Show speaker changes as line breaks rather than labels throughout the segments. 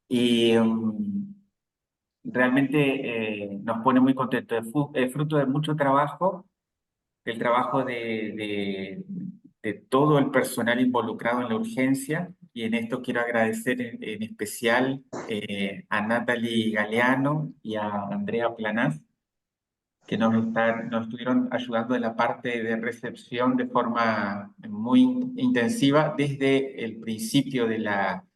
Y realmente nos pone muy contentos. Es fruto de mucho trabajo, el trabajo de todo el personal involucrado en la urgencia, y en esto quiero agradecer en especial a Natalie Galeano y a Andrea Planaz, que nos estuvieron ayudando en la parte de recepción de forma muy intensiva desde el principio de la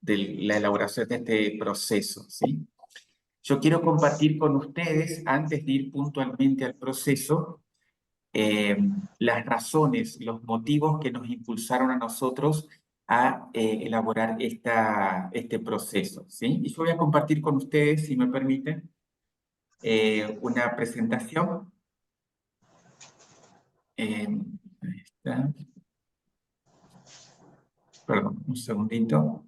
elaboración de este proceso, ¿sí? Yo quiero compartir con ustedes, antes de ir puntualmente al proceso, eh, las razones, los motivos que nos impulsaron a nosotros a elaborar este proceso, ¿sí? Y yo voy a compartir con ustedes, si me permiten, una presentación. Ahí está. Perdón, un segundito.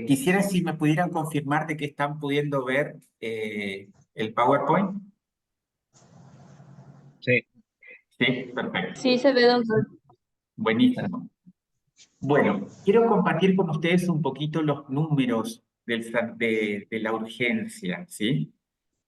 Quisiera si me pudieran confirmar de que están pudiendo ver el PowerPoint.
Sí.
Sí, perfecto.
Sí, se ve, doctor.
Buenísimo. Bueno, quiero compartir con ustedes un poquito los números de la urgencia, ¿sí?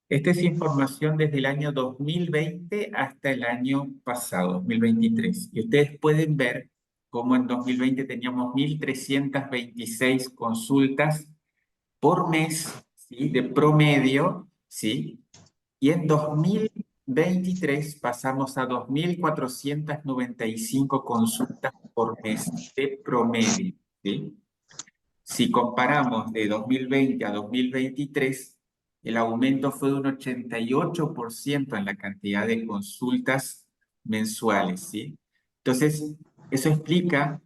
Esta es información desde el año 2020 hasta el año pasado, 2023. Y ustedes pueden ver cómo en 2020 teníamos 1.326 consultas por mes, ¿sí? De promedio, ¿sí? Y en 2023 pasamos a 2.495 consultas por mes de promedio, ¿sí? Si comparamos de 2020 a 2023, el aumento fue de un 88% en la cantidad de consultas mensuales, ¿sí? Entonces, eso explica,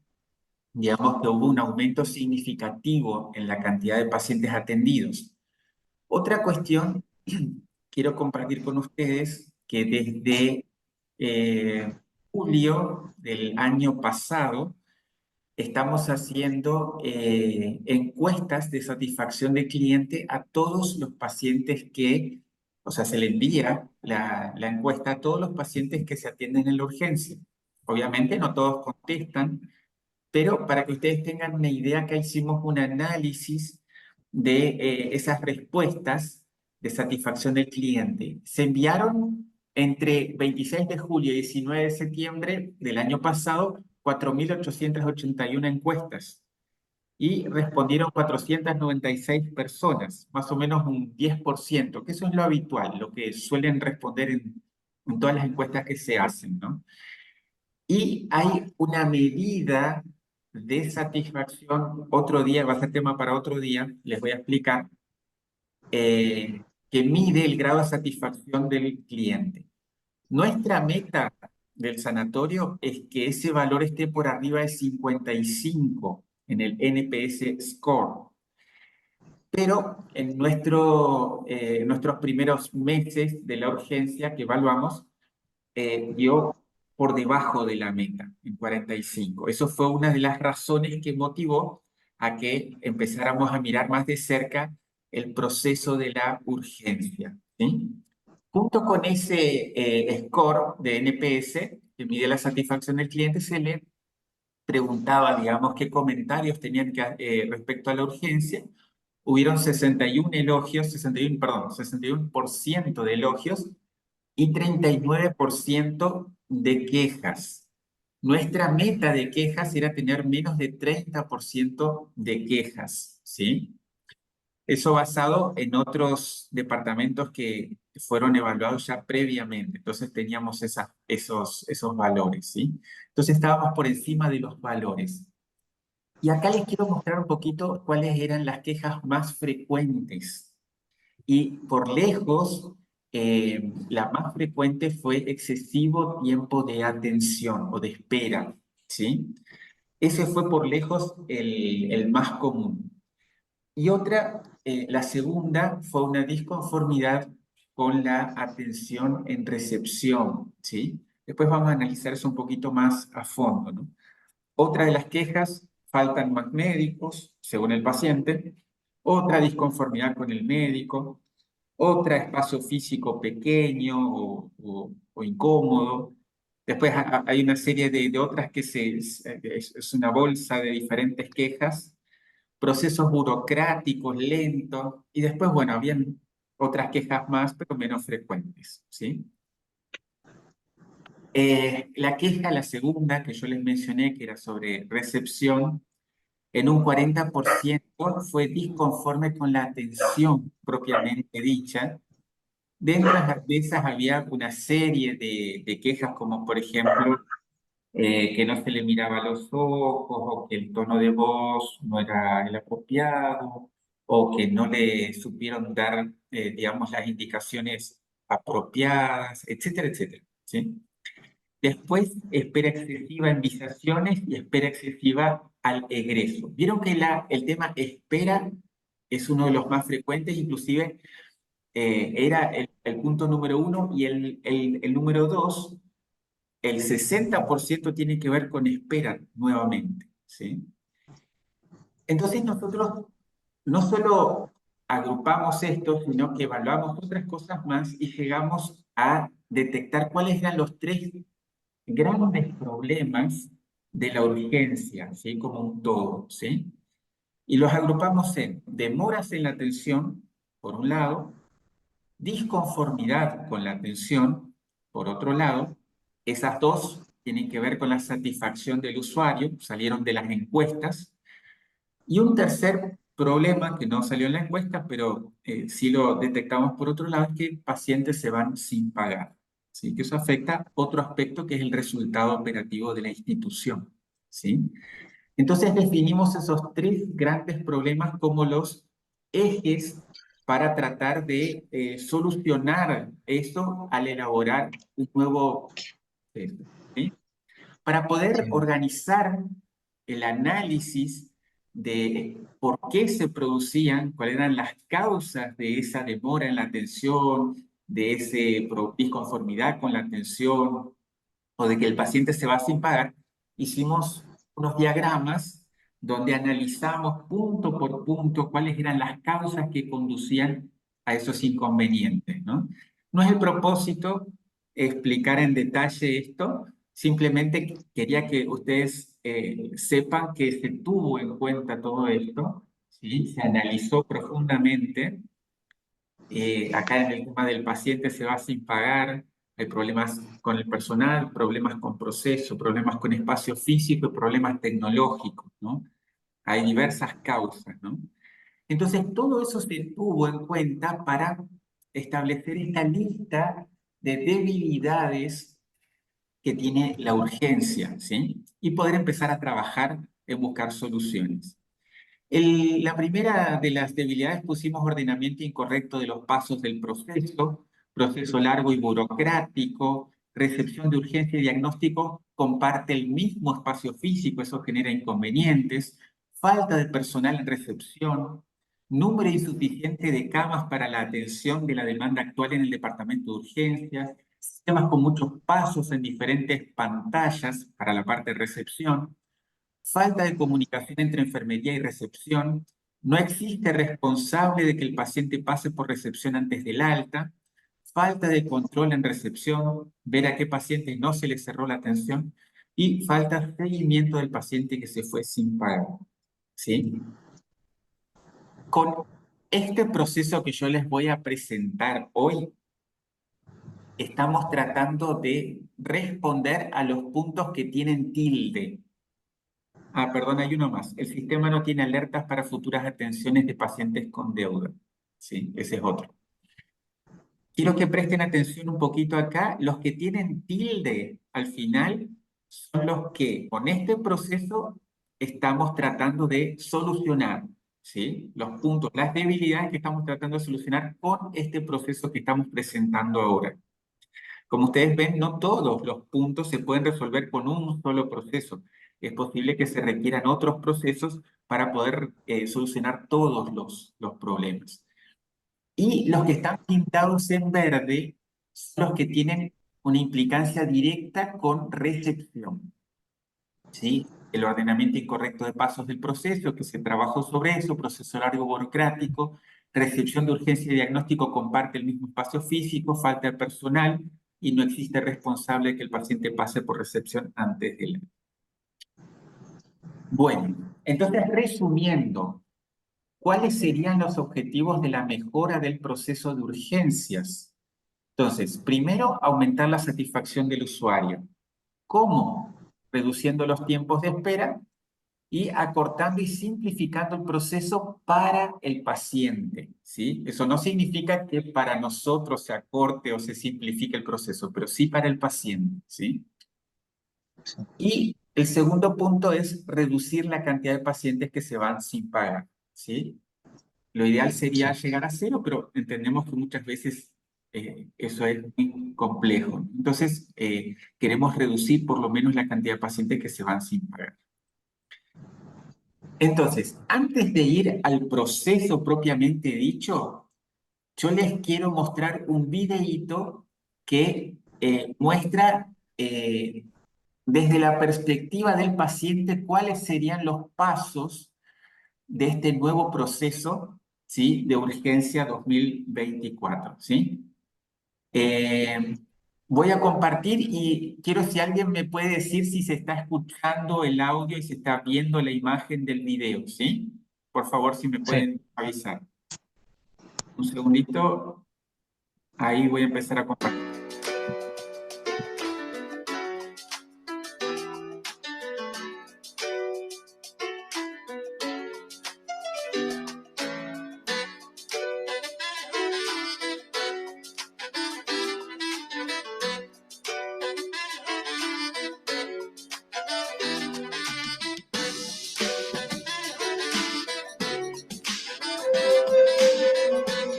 digamos, que hubo un aumento significativo en la cantidad de pacientes atendidos. Otra cuestión, quiero compartir con ustedes que desde julio del año pasado estamos haciendo encuestas de satisfacción del cliente a todos los pacientes o sea, se le envía la encuesta a todos los pacientes que se atienden en la urgencia. Obviamente no todos contestan, pero para que ustedes tengan una idea, acá hicimos un análisis de esas respuestas de satisfacción del cliente. Se enviaron entre 26 de julio y 19 de septiembre del año pasado 4.881 encuestas y respondieron 496 personas, más o menos un 10%, que eso es lo habitual, lo que suelen responder en todas las encuestas que se hacen, ¿no? Y hay una medida de satisfacción, otro día, va a ser tema para otro día, les voy a explicar, que mide el grado de satisfacción del cliente. Nuestra meta del sanatorio es que ese valor esté por arriba de 55 en el NPS Score. Pero en nuestros primeros meses de la urgencia que evaluamos, dio por debajo de la meta, en 45. Eso fue una de las razones que motivó a que empezáramos a mirar más de cerca el proceso de la urgencia, ¿sí? Junto con ese score de NPS, que mide la satisfacción del cliente, se le preguntaba, digamos, qué comentarios tenían respecto a la urgencia. Hubieron 61 elogios, 61, perdón, 61% de elogios y 39% de quejas. Nuestra meta de quejas era tener menos de 30% de quejas, ¿sí? Eso basado en otros departamentos que fueron evaluados ya previamente. Entonces teníamos esos valores, ¿sí? Entonces estábamos por encima de los valores. Y acá les quiero mostrar un poquito cuáles eran las quejas más frecuentes. Y por lejos, la más frecuente fue excesivo tiempo de atención o de espera, ¿sí? Ese fue por lejos el más común. Y otra, la segunda, fue una disconformidad con la atención en recepción, ¿sí? Después vamos a analizar eso un poquito más a fondo, ¿no? Otra de las quejas, faltan más médicos, según el paciente. Otra, disconformidad con el médico. Otra, espacio físico pequeño o incómodo. Después hay una serie de otras que es una bolsa de diferentes quejas, procesos burocráticos lentos, y después, bueno, habían otras quejas más, pero menos frecuentes, ¿sí? La queja, la segunda que yo les mencioné, que era sobre recepción, en un 40% fue disconforme con la atención propiamente dicha. Dentro de esas había una serie de quejas, como por ejemplo, que no se le miraba a los ojos, o que el tono de voz no era el apropiado, o que no le supieron dar, digamos, las indicaciones apropiadas, etcétera, etcétera, ¿sí? Después, espera excesiva en visaciones y espera excesiva al egreso. Vieron que el tema espera es uno de los más frecuentes, inclusive era el punto número uno, y el número dos, el 60% tiene que ver con espera nuevamente, ¿sí? Entonces nosotros no solo agrupamos esto, sino que evaluamos otras cosas más y llegamos a detectar cuáles eran los tres grandes problemas de la urgencia, ¿sí? Como un todo, ¿sí? Y los agrupamos en demoras en la atención, por un lado, disconformidad con la atención, por otro lado. Esas dos tienen que ver con la satisfacción del usuario, salieron de las encuestas. Y un tercer problema que no salió en la encuesta, pero sí lo detectamos por otro lado, es que pacientes se van sin pagar. ¿Sí? Que eso afecta otro aspecto, que es el resultado operativo de la institución. ¿Sí? Entonces definimos esos tres grandes problemas como los ejes para tratar de solucionar eso al elaborar un nuevo texto, ¿sí? Para poder
Sí,
organizar el análisis de por qué se producían, cuáles eran las causas de esa demora en la atención, de esa disconformidad con la atención, o de que el paciente se va sin pagar, hicimos unos diagramas donde analizamos punto por punto cuáles eran las causas que conducían a esos inconvenientes, ¿no? No es el propósito explicar en detalle esto, simplemente quería que ustedes sepan que se tuvo en cuenta todo esto, ¿sí? Se analizó profundamente. Acá en el tema del paciente se va sin pagar, hay problemas con el personal, problemas con proceso, problemas con espacio físico y problemas tecnológicos, ¿no? Hay diversas causas, ¿no? Entonces, todo eso se tuvo en cuenta para establecer esta lista de debilidades que tiene la urgencia, ¿sí? Y poder empezar a trabajar en buscar soluciones. La primera de las debilidades, pusimos ordenamiento incorrecto de los pasos del proceso, proceso largo y burocrático, recepción de urgencia y diagnóstico comparte el mismo espacio físico, eso genera inconvenientes, falta de personal en recepción, número insuficiente de camas para la atención de la demanda actual en el departamento de urgencias, sistemas con muchos pasos en diferentes pantallas para la parte de recepción, falta de comunicación entre enfermería y recepción, no existe responsable de que el paciente pase por recepción antes del alta, falta de control en recepción, ver a qué paciente no se le cerró la atención, y falta de seguimiento del paciente que se fue sin pagar, ¿sí? Con este proceso que yo les voy a presentar hoy, estamos tratando de responder a los puntos que tienen tilde. Ah, perdón, hay uno más. El sistema no tiene alertas para futuras atenciones de pacientes con deuda. Sí, ese es otro. Quiero que presten atención un poquito acá. Los que tienen tilde al final son los que con este proceso estamos tratando de solucionar, ¿sí? Los puntos, las debilidades que estamos tratando de solucionar con este proceso que estamos presentando ahora. Como ustedes ven, no todos los puntos se pueden resolver con un solo proceso. Es posible que se requieran otros procesos para poder solucionar todos los problemas. Y los que están pintados en verde son los que tienen una implicancia directa con recepción, ¿sí? el ordenamiento incorrecto de pasos del proceso, que se trabajó sobre eso, proceso largo burocrático, recepción de urgencia y diagnóstico comparte el mismo espacio físico, falta de personal y no existe responsable de que el paciente pase por recepción antes de él. Bueno, entonces resumiendo, ¿cuáles serían los objetivos de la mejora del proceso de urgencias? Entonces, primero, aumentar la satisfacción del usuario. ¿Cómo? Reduciendo los tiempos de espera y acortando y simplificando el proceso para el paciente, ¿sí? Eso no significa que para nosotros se acorte o se simplifique el proceso, pero sí para el paciente, ¿sí?
Sí.
Y el segundo punto es reducir la cantidad de pacientes que se van sin pagar, ¿sí? Lo ideal sería
Sí.
llegar a cero, pero entendemos que muchas veces eso es muy complejo. Entonces, queremos reducir por lo menos la cantidad de pacientes que se van sin pagar. Entonces, antes de ir al proceso propiamente dicho, yo les quiero mostrar un videíto que muestra desde la perspectiva del paciente cuáles serían los pasos de este nuevo proceso, ¿sí?, de urgencia 2024, ¿sí? Eh, Voy a compartir y quiero si alguien me puede decir si se está escuchando el audio y se está viendo la imagen del video, ¿sí? Por favor, si me
Sí.
pueden avisar. Un segundito, ahí voy a empezar a compartir.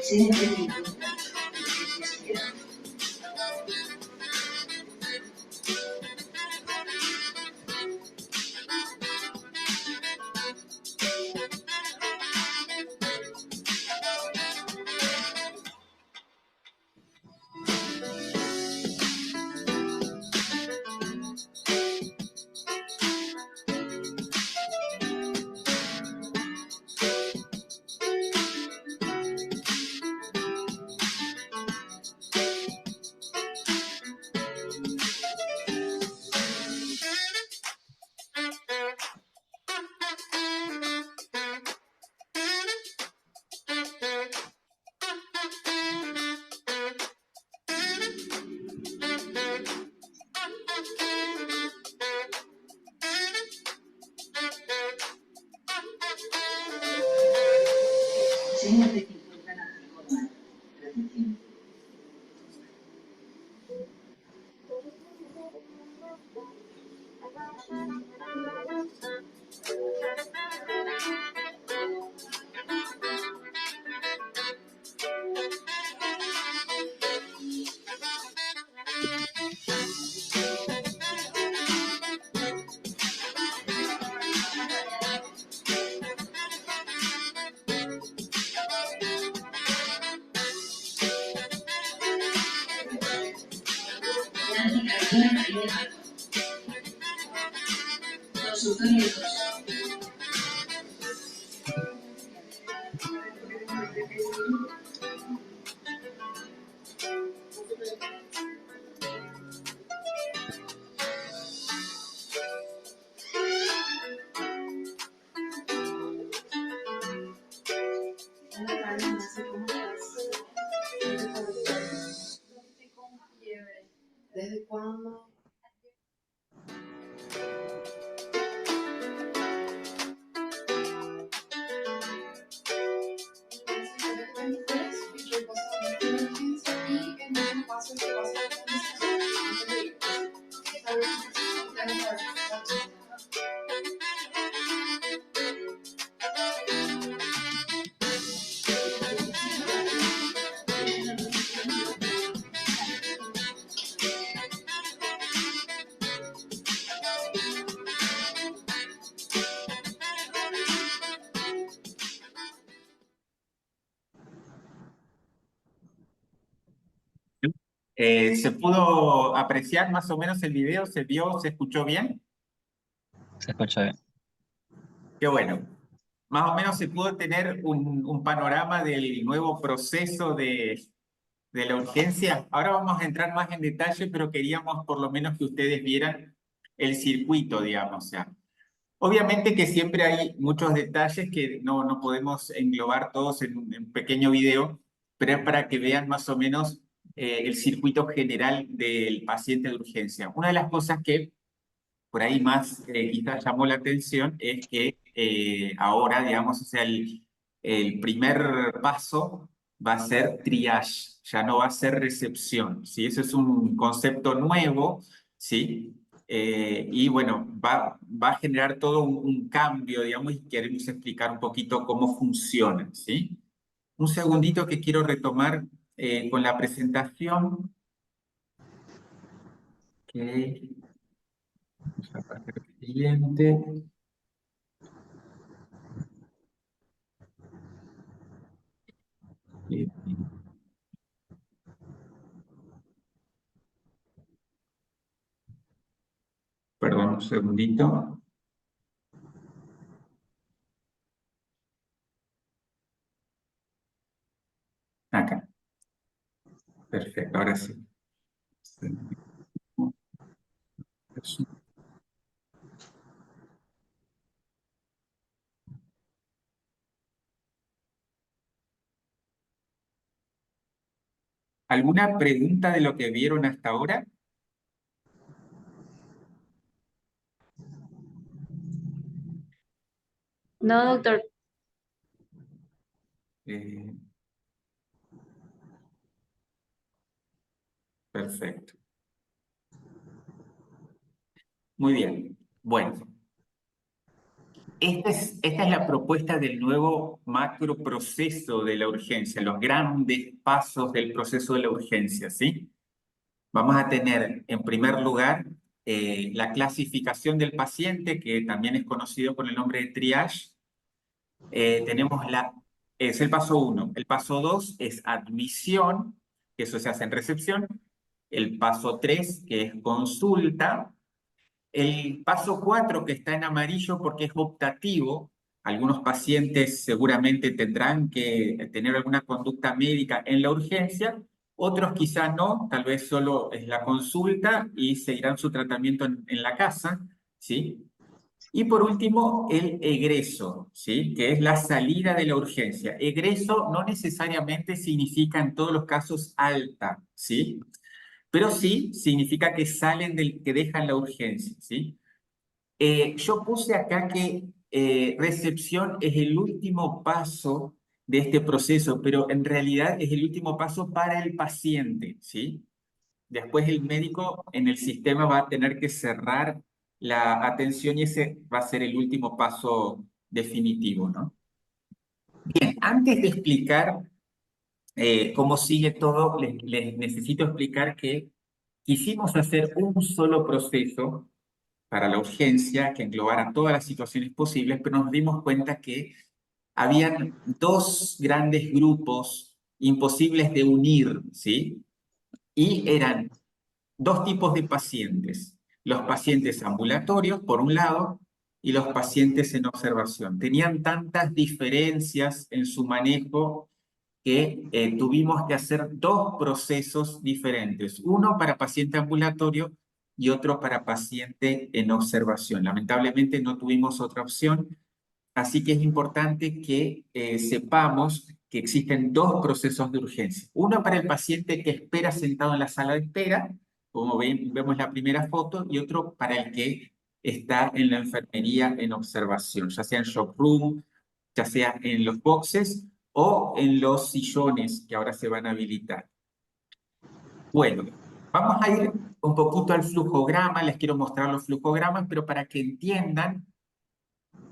Sí, Enséñate que encuentran a ti con la repetición. Consultorios. ¿Desde cuándo?
¿Se pudo apreciar más o menos el video? ¿Se vio? ¿Se escuchó bien?
Se escucha bien.
Qué bueno. Más o menos se pudo tener un panorama del nuevo proceso de la urgencia. Ahora vamos a entrar más en detalle, pero queríamos por lo menos que ustedes vieran el circuito, digamos. O sea, obviamente que siempre hay muchos detalles que no podemos englobar todos en un pequeño video, pero es para que vean más o menos el circuito general del paciente de urgencia. Una de las cosas que por ahí más quizás llamó la atención es que ahora, digamos, o sea, el primer paso va a ser triage, ya no va a ser recepción, ¿sí? Eso es un concepto nuevo, ¿sí? Y bueno, va a generar todo un cambio, digamos, y queremos explicar un poquito cómo funciona, ¿sí? Un segundito que quiero retomar con la presentación. Que vamos a pasar al siguiente. Perdón, un segundito. Acá. Perfecto, ahora sí. ¿Alguna pregunta de lo que vieron hasta ahora?
No, doctor.
Eh, perfecto. Muy bien. Bueno, esta es la propuesta del nuevo macroproceso de la urgencia, los grandes pasos del proceso de la urgencia, ¿sí? Vamos a tener, en primer lugar, la clasificación del paciente, que también es conocido con el nombre de triage. Es el paso 1. El paso 2 es admisión, que eso se hace en recepción. El paso 3, que es consulta. El paso 4, que está en amarillo porque es optativo. Algunos pacientes seguramente tendrán que tener alguna conducta médica en la urgencia, otros quizá no, tal vez solo es la consulta y seguirán su tratamiento en la casa, ¿sí? Y por último, el egreso, ¿sí? Que es la salida de la urgencia. Egreso no necesariamente significa en todos los casos alta, ¿sí? Pero sí significa que salen que dejan la urgencia, ¿sí? Yo puse acá que recepción es el último paso de este proceso, pero en realidad es el último paso para el paciente, ¿sí? Después el médico en el sistema va a tener que cerrar la atención y ese va a ser el último paso definitivo, ¿no? Bien, antes de explicar cómo sigue todo, les necesito explicar que quisimos hacer un solo proceso para la urgencia que englobara todas las situaciones posibles, pero nos dimos cuenta que habían dos grandes grupos imposibles de unir, ¿sí? Y eran dos tipos de pacientes, los pacientes ambulatorios, por un lado, y los pacientes en observación. Tenían tantas diferencias en su manejo que tuvimos que hacer dos procesos diferentes, uno para paciente ambulatorio y otro para paciente en observación. Lamentablemente no tuvimos otra opción, así que es importante que sepamos que existen dos procesos de urgencia. Uno para el paciente que espera sentado en la sala de espera, como vemos la primera foto, y otro para el que está en la enfermería en observación, ya sea en shock room, ya sea en los boxes o en los sillones que ahora se van a habilitar. Bueno, vamos a ir un poquito al flujograma, les quiero mostrar los flujogramas, pero para que entiendan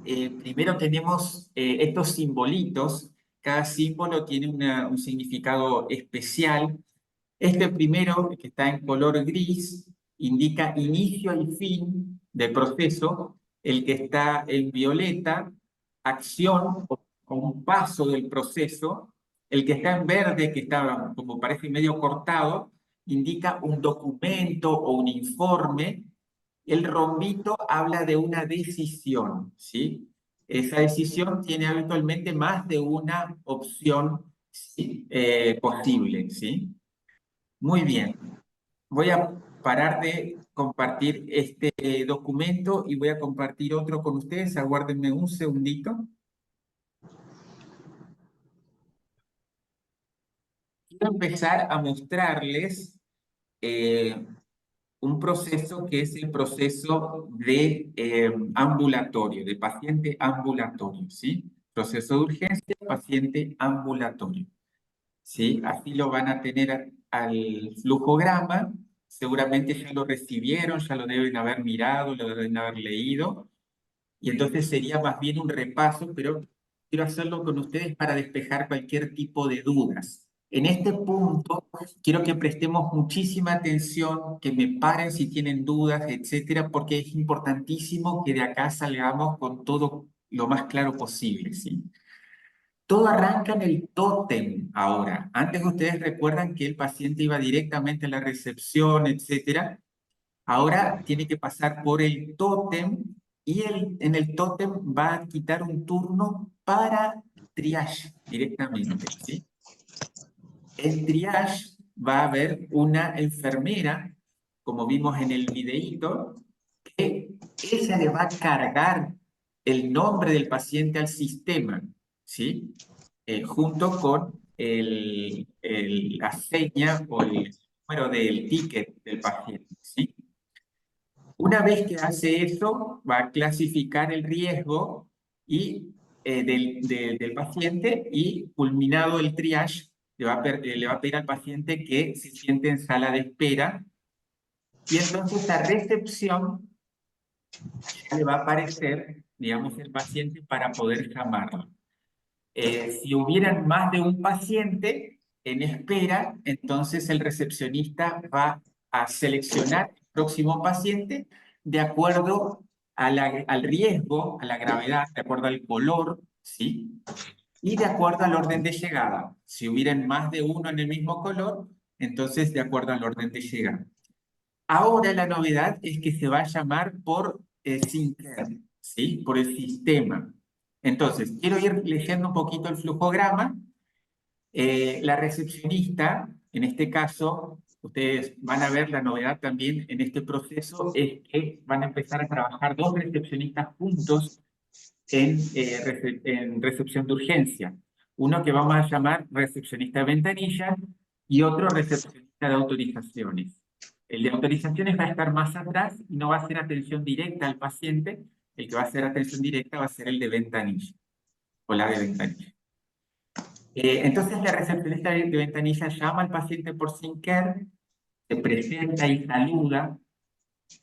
primero tenemos estos simbolitos. Cada símbolo tiene un significado especial. Este primero, que está en color gris, indica inicio y fin del proceso. El que está en violeta, acción o un paso del proceso. El que está en verde, que está como parece medio cortado, indica un documento o un informe. El rombito habla de una decisión, ¿sí? Esa decisión tiene habitualmente más de una opción, ¿sí? Posible, ¿sí? Muy bien. Voy a parar de compartir este documento y voy a compartir otro con ustedes. Aguárdenme un segundito. Quiero empezar a mostrarles eh, un proceso que es el proceso de ambulatorio, de paciente ambulatorio, ¿sí? Proceso de urgencia, paciente ambulatorio, ¿sí? Así lo van a tener al flujograma, seguramente ya lo recibieron, ya lo deben haber mirado, lo deben haber leído, y entonces sería más bien un repaso, pero quiero hacerlo con ustedes para despejar cualquier tipo de dudas. En este punto, quiero que prestemos muchísima atención, que me paren si tienen dudas, etcétera, porque es importantísimo que de acá salgamos con todo lo más claro posible, ¿sí? Todo arranca en el tótem ahora. Antes ustedes recuerdan que el paciente iba directamente a la recepción, etcétera. Ahora tiene que pasar por el tótem y en el tótem va a quitar un turno para triage directamente, ¿sí? En triage va a haber una enfermera, como vimos en el videíto, que ella le va a cargar el nombre del paciente al sistema, ¿sí? Junto con la seña o el número del ticket del paciente, ¿sí? Una vez que hace eso, va a clasificar el riesgo y, del paciente y culminado el triage, le va a pedir al paciente que se siente en sala de espera y entonces a recepción ya le va a aparecer, digamos, el paciente para poder llamarlo. Si hubieran más de un paciente en espera, entonces el recepcionista va a seleccionar el próximo paciente de acuerdo al riesgo, a la gravedad, de acuerdo al color, ¿sí? Y de acuerdo al orden de llegada. Si hubieran más de uno en el mismo color, entonces de acuerdo al orden de llegada. Ahora la novedad es que se va a llamar por Syncer, ¿sí? Por el sistema. Entonces, quiero ir leyendo un poquito el flujograma. La recepcionista, en este caso, ustedes van a ver la novedad también en este proceso, es que van a empezar a trabajar dos recepcionistas juntos en recepción de urgencia. Uno que vamos a llamar recepcionista de ventanilla y otro recepcionista de autorizaciones. El de autorizaciones va a estar más atrás y no va a hacer atención directa al paciente. El que va a hacer atención directa va a ser el de ventanilla o la de ventanilla. Entonces la recepcionista de ventanilla llama al paciente por Syncer, se presenta y saluda.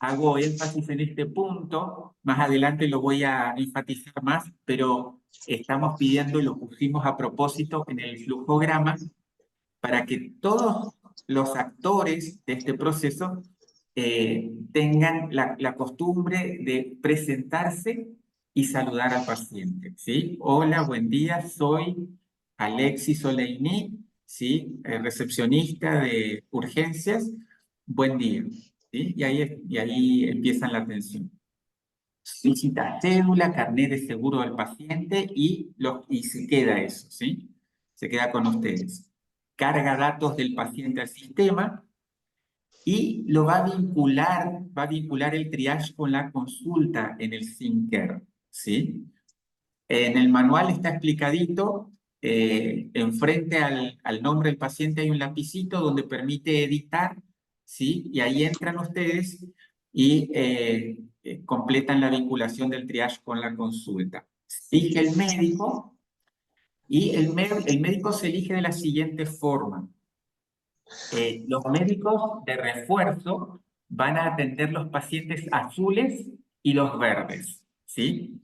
Hago énfasis en este punto, más adelante lo voy a enfatizar más, pero estamos pidiendo y lo pusimos a propósito en el flujograma para que todos los actores de este proceso tengan la costumbre de presentarse y saludar al paciente, ¿sí? Hola, buen día, soy Alexis Oleini, ¿sí? Recepcionista de urgencias, buen día, ¿sí? Y ahí empiezan la atención. Solicita cédula, carnet de seguro del paciente y se queda eso, ¿sí? Se queda con ustedes. Carga datos del paciente al sistema y lo va a vincular el triage con la consulta en el Syncer, ¿sí? En el manual está explicadito, enfrente al nombre del paciente hay un lapicito donde permite editar, ¿sí? Y ahí entran ustedes y completan la vinculación del triage con la consulta. Elige el médico y el médico se elige de la siguiente forma. Los médicos de refuerzo van a atender los pacientes azules y los verdes, ¿sí?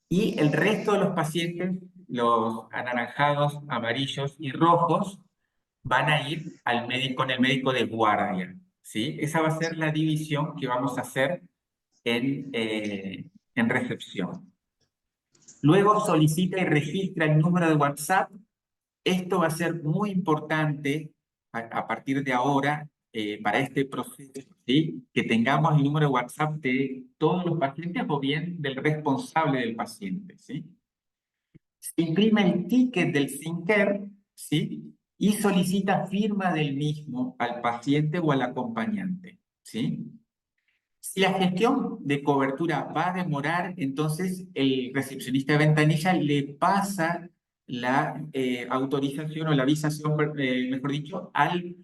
Y el resto de los pacientes, los anaranjados, amarillos y rojos, van a ir con el médico de guardia, ¿sí? Esa va a ser la división que vamos a hacer en recepción. Luego solicita y registra el número de WhatsApp. Esto va a ser muy importante a partir de ahora para este proceso, ¿sí? Que tengamos el número de WhatsApp de todos los pacientes o bien del responsable del paciente, ¿sí? Se imprime el ticket del SINCARE, ¿sí? Y solicita firma del mismo al paciente o al acompañante, ¿sí? Si la gestión de cobertura va a demorar, entonces el recepcionista de ventanilla le pasa la autorización o la avisación, mejor dicho, al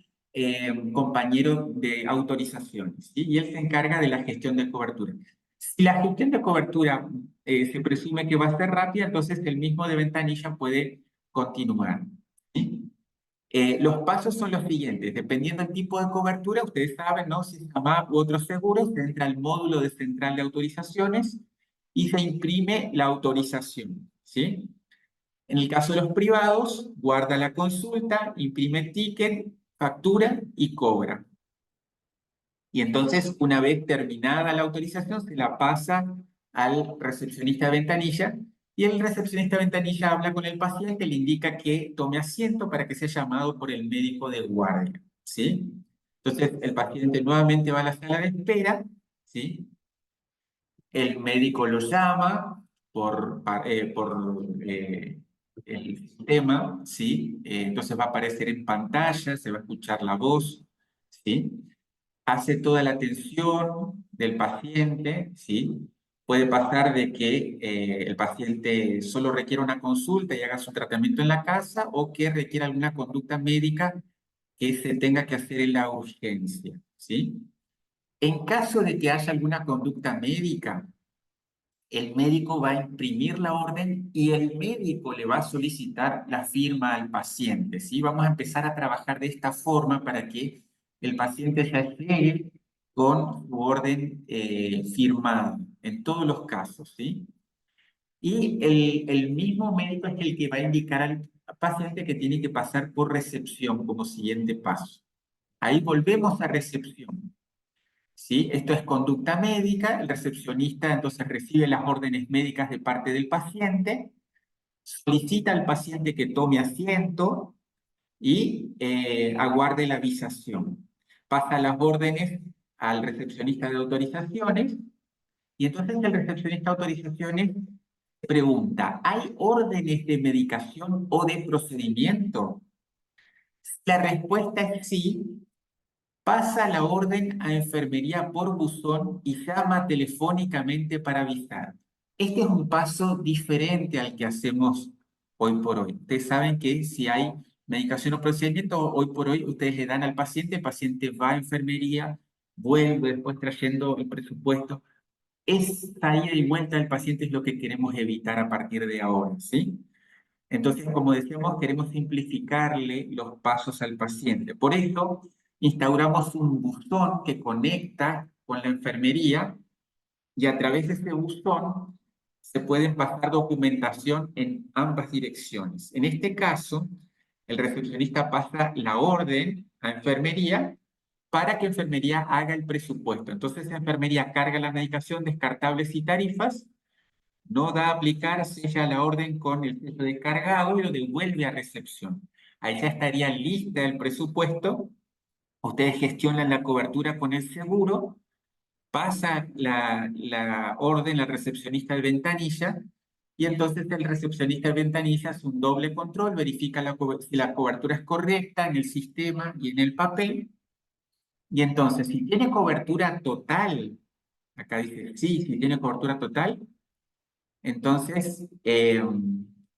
compañero de autorizaciones, ¿sí? Y él se encarga de la gestión de cobertura. Si la gestión de cobertura se presume que va a ser rápida, entonces el mismo de ventanilla puede continuar, ¿sí? Los pasos son los siguientes. Dependiendo del tipo de cobertura, ustedes saben, ¿no? Si es AMAP u otros seguros, se entra al módulo de central de autorizaciones y se imprime la autorización, ¿sí? En el caso de los privados, guarda la consulta, imprime el ticket, factura y cobra. Y entonces, una vez terminada la autorización, se la pasa al recepcionista de ventanilla y el recepcionista de ventanilla habla con el paciente, le indica que tome asiento para que sea llamado por el médico de guardia, ¿sí? Entonces, el paciente nuevamente va a la sala de espera, ¿sí? El médico lo llama por el sistema, ¿sí? Entonces va a aparecer en pantalla, se va a escuchar la voz, ¿sí? Hace toda la atención del paciente, ¿sí? Puede pasar de que el paciente solo requiera una consulta y haga su tratamiento en la casa o que requiera alguna conducta médica que se tenga que hacer en la urgencia, ¿sí? En caso de que haya alguna conducta médica, el médico va a imprimir la orden y el médico le va a solicitar la firma al paciente, ¿sí? Vamos a empezar a trabajar de esta forma para que el paciente ya llegue con su orden firmada en todos los casos, ¿sí? Y el mismo médico es el que va a indicar al paciente que tiene que pasar por recepción como siguiente paso. Ahí volvemos a recepción. ¿Sí? Esto es conducta médica, el recepcionista entonces recibe las órdenes médicas de parte del paciente, solicita al paciente que tome asiento y aguarde la avisación. Pasa las órdenes al recepcionista de autorizaciones y entonces el recepcionista de autorizaciones pregunta, ¿hay órdenes de medicación o de procedimiento? La respuesta es sí. Pasa la orden a enfermería por buzón y llama telefónicamente para avisar. Este es un paso diferente al que hacemos hoy por hoy. Ustedes saben que si hay medicación o procedimiento, hoy por hoy ustedes le dan al paciente, el paciente va a enfermería, vuelve después trayendo el presupuesto. Esa ida y vuelta del paciente es lo que queremos evitar a partir de ahora, ¿sí? Entonces, como decíamos, queremos simplificarle los pasos al paciente. Por eso, instauramos un buzón que conecta con la enfermería y a través de ese buzón se pueden pasar documentación en ambas direcciones. En este caso, el recepcionista pasa la orden a enfermería para que enfermería haga el presupuesto. Entonces, la enfermería carga la medicación, descartables y tarifas, no da a aplicar, sella la orden con el sello de cargado y lo devuelve a recepción. Ahí ya estaría lista el presupuesto. Ustedes gestionan la cobertura con el seguro, pasa la orden al recepcionista de ventanilla y entonces el recepcionista de ventanilla hace un doble control, verifica si la cobertura es correcta en el sistema y en el papel. Y entonces, si tiene cobertura total, acá dice sí, si tiene cobertura total, entonces,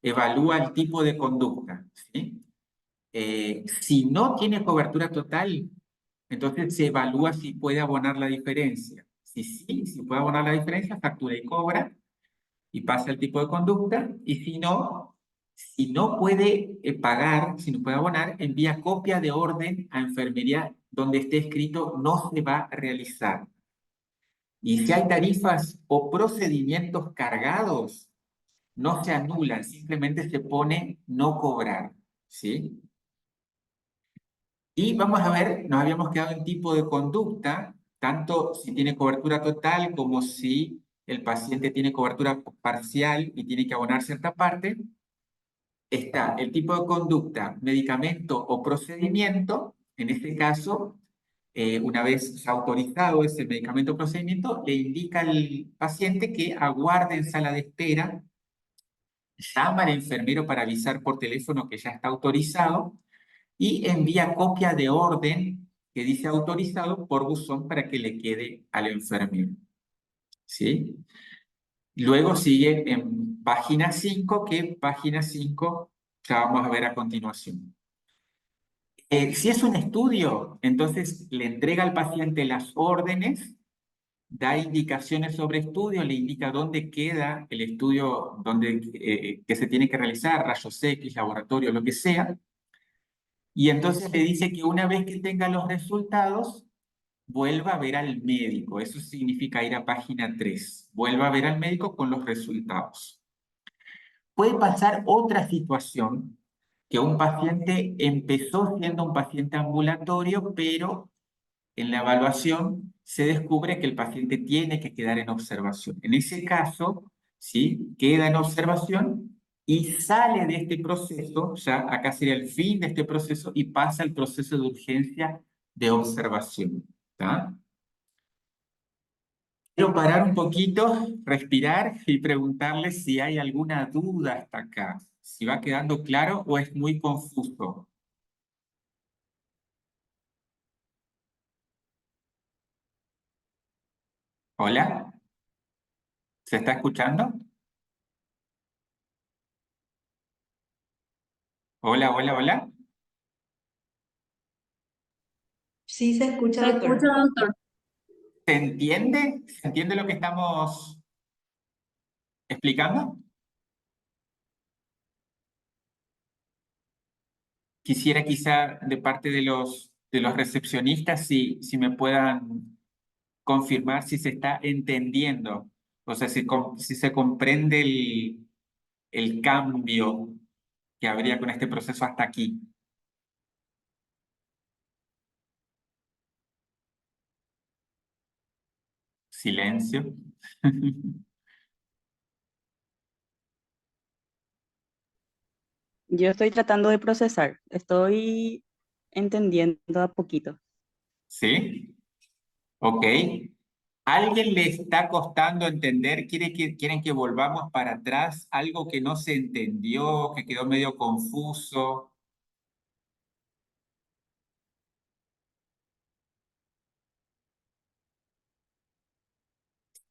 evalúa el tipo de conducta, ¿sí? Si no tiene cobertura total, entonces se evalúa si puede abonar la diferencia. Si sí, si puede abonar la diferencia, factura y cobra y pasa el tipo de conducta. Y si no puede pagar, si no puede abonar, envía copia de orden a enfermería donde esté escrito no se va a realizar. Y si hay tarifas o procedimientos cargados, no se anulan, simplemente se pone no cobrar, ¿sí? Y vamos a ver, nos habíamos quedado en tipo de conducta, tanto si tiene cobertura total como si el paciente tiene cobertura parcial y tiene que abonar cierta parte. Está el tipo de conducta, medicamento o procedimiento. En este caso, una vez ya autorizado ese medicamento o procedimiento, le indica al paciente que aguarde en sala de espera, llama al enfermero para avisar por teléfono que ya está autorizado y envía copia de orden que dice autorizado por buzón para que le quede al enfermero. ¿Sí? Luego sigue en página 5, que página 5 ya vamos a ver a continuación. Si es un estudio, entonces le entrega al paciente las órdenes, da indicaciones sobre estudio, le indica dónde queda el estudio, que se tiene que realizar, rayos X, laboratorio, lo que sea, y entonces le dice que una vez que tenga los resultados, vuelva a ver al médico. Eso significa ir a página 3. Vuelva a ver al médico con los resultados. Puede pasar otra situación, que un paciente empezó siendo un paciente ambulatorio, pero en la evaluación se descubre que el paciente tiene que quedar en observación. En ese caso, ¿sí? Queda en observación y sale de este proceso, ya acá sería el fin de este proceso, y pasa al proceso de urgencia de observación. ¿Tá? Quiero parar un poquito, respirar y preguntarle si hay alguna duda hasta acá. Si va quedando claro o es muy confuso. ¿Hola? ¿Se está escuchando? Hola, hola, hola.
Sí, se escucha,
Se escucha,
doctor.
doctor.
¿Se entiende? ¿Se entiende lo que estamos explicando? Quisiera quizá de parte de los recepcionistas si me puedan confirmar si se está entendiendo, o sea, si se comprende el cambio que habría con este proceso hasta aquí. Silencio.
Yo estoy tratando de procesar, estoy entendiendo a poquito.
¿Sí? Ok. ¿Alguien le está costando entender? ¿Quieren que volvamos para atrás? ¿Algo que no se entendió, que quedó medio confuso?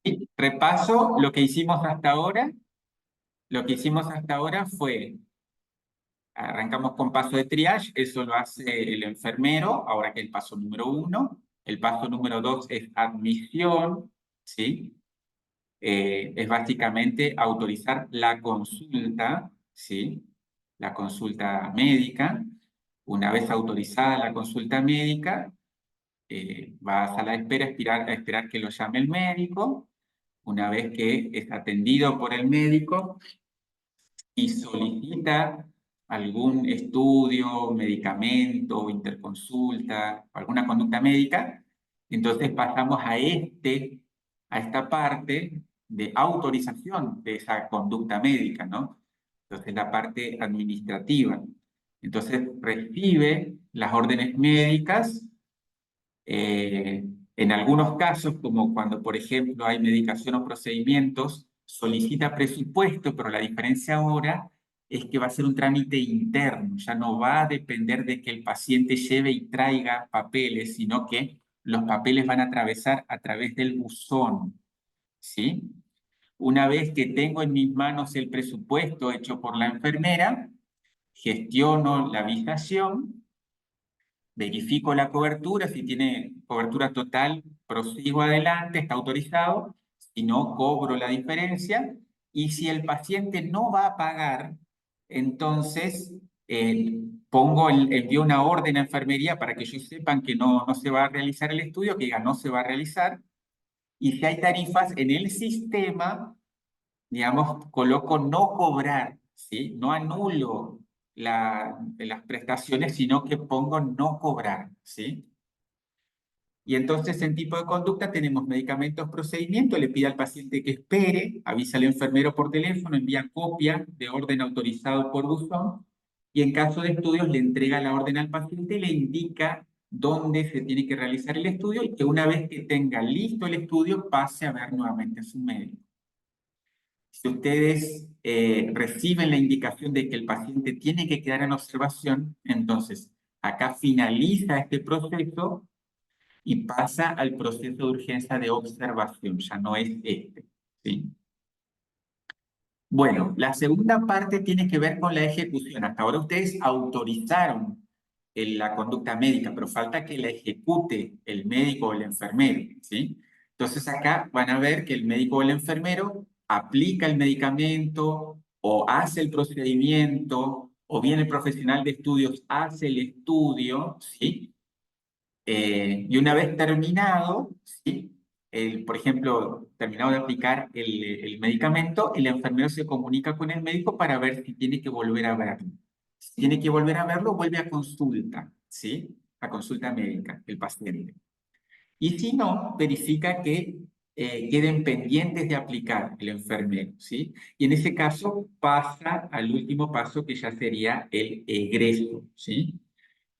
Sí, repaso lo que hicimos hasta ahora. Lo que hicimos hasta ahora fue, arrancamos con paso de triage, eso lo hace el enfermero, ahora que el paso número 1. El paso número 2 es admisión, ¿sí? Es básicamente autorizar la consulta, ¿sí? La consulta médica. Una vez autorizada la consulta médica, va a sala de espera a esperar que lo llame el médico. Una vez que es atendido por el médico y solicita algún estudio, medicamento, interconsulta, alguna conducta médica, entonces pasamos a esta parte de autorización de esa conducta médica, ¿no? Entonces la parte administrativa. Entonces recibe las órdenes médicas. eh, en algunos casos, como cuando, por ejemplo, hay medicación o procedimientos, solicita presupuesto, pero la diferencia ahora es que va a ser un trámite interno, ya no va a depender de que el paciente lleve y traiga papeles, sino que los papeles van a atravesar a través del buzón, ¿sí? Una vez que tengo en mis manos el presupuesto hecho por la enfermera, gestiono la avisación, verifico la cobertura, si tiene cobertura total, prosigo adelante, está autorizado, si no, cobro la diferencia, y si el paciente no va a pagar, entonces envío una orden a enfermería para que ellos sepan que no se va a realizar el estudio, que diga no se va a realizar, y si hay tarifas en el sistema, digamos, coloco no cobrar, ¿sí? No anulo las prestaciones, sino que pongo no cobrar, ¿sí? Y entonces en tipo de conducta tenemos medicamentos, procedimiento, le pide al paciente que espere, avisa al enfermero por teléfono, envía copia de orden autorizado por buzón, y en caso de estudios le entrega la orden al paciente y le indica dónde se tiene que realizar el estudio y que una vez que tenga listo el estudio pase a ver nuevamente a su médico. Si ustedes reciben la indicación de que el paciente tiene que quedar en observación, entonces acá finaliza este proceso y pasa al proceso de urgencia de observación, ya no es este, ¿sí? Bueno, la segunda parte tiene que ver con la ejecución. Hasta ahora ustedes autorizaron la conducta médica, pero falta que la ejecute el médico o el enfermero, ¿sí? Entonces acá van a ver que el médico o el enfermero aplica el medicamento o hace el procedimiento, o bien el profesional de estudios hace el estudio, ¿sí? Y una vez terminado, ¿sí? Por ejemplo, terminado de aplicar el medicamento, el enfermero se comunica con el médico para ver si tiene que volver a verlo. Si tiene que volver a verlo, vuelve a consulta, ¿sí? A consulta médica, el paciente. Y si no, verifica que queden pendientes de aplicar el enfermero, ¿sí? Y en ese caso pasa al último paso que ya sería el egreso, ¿sí?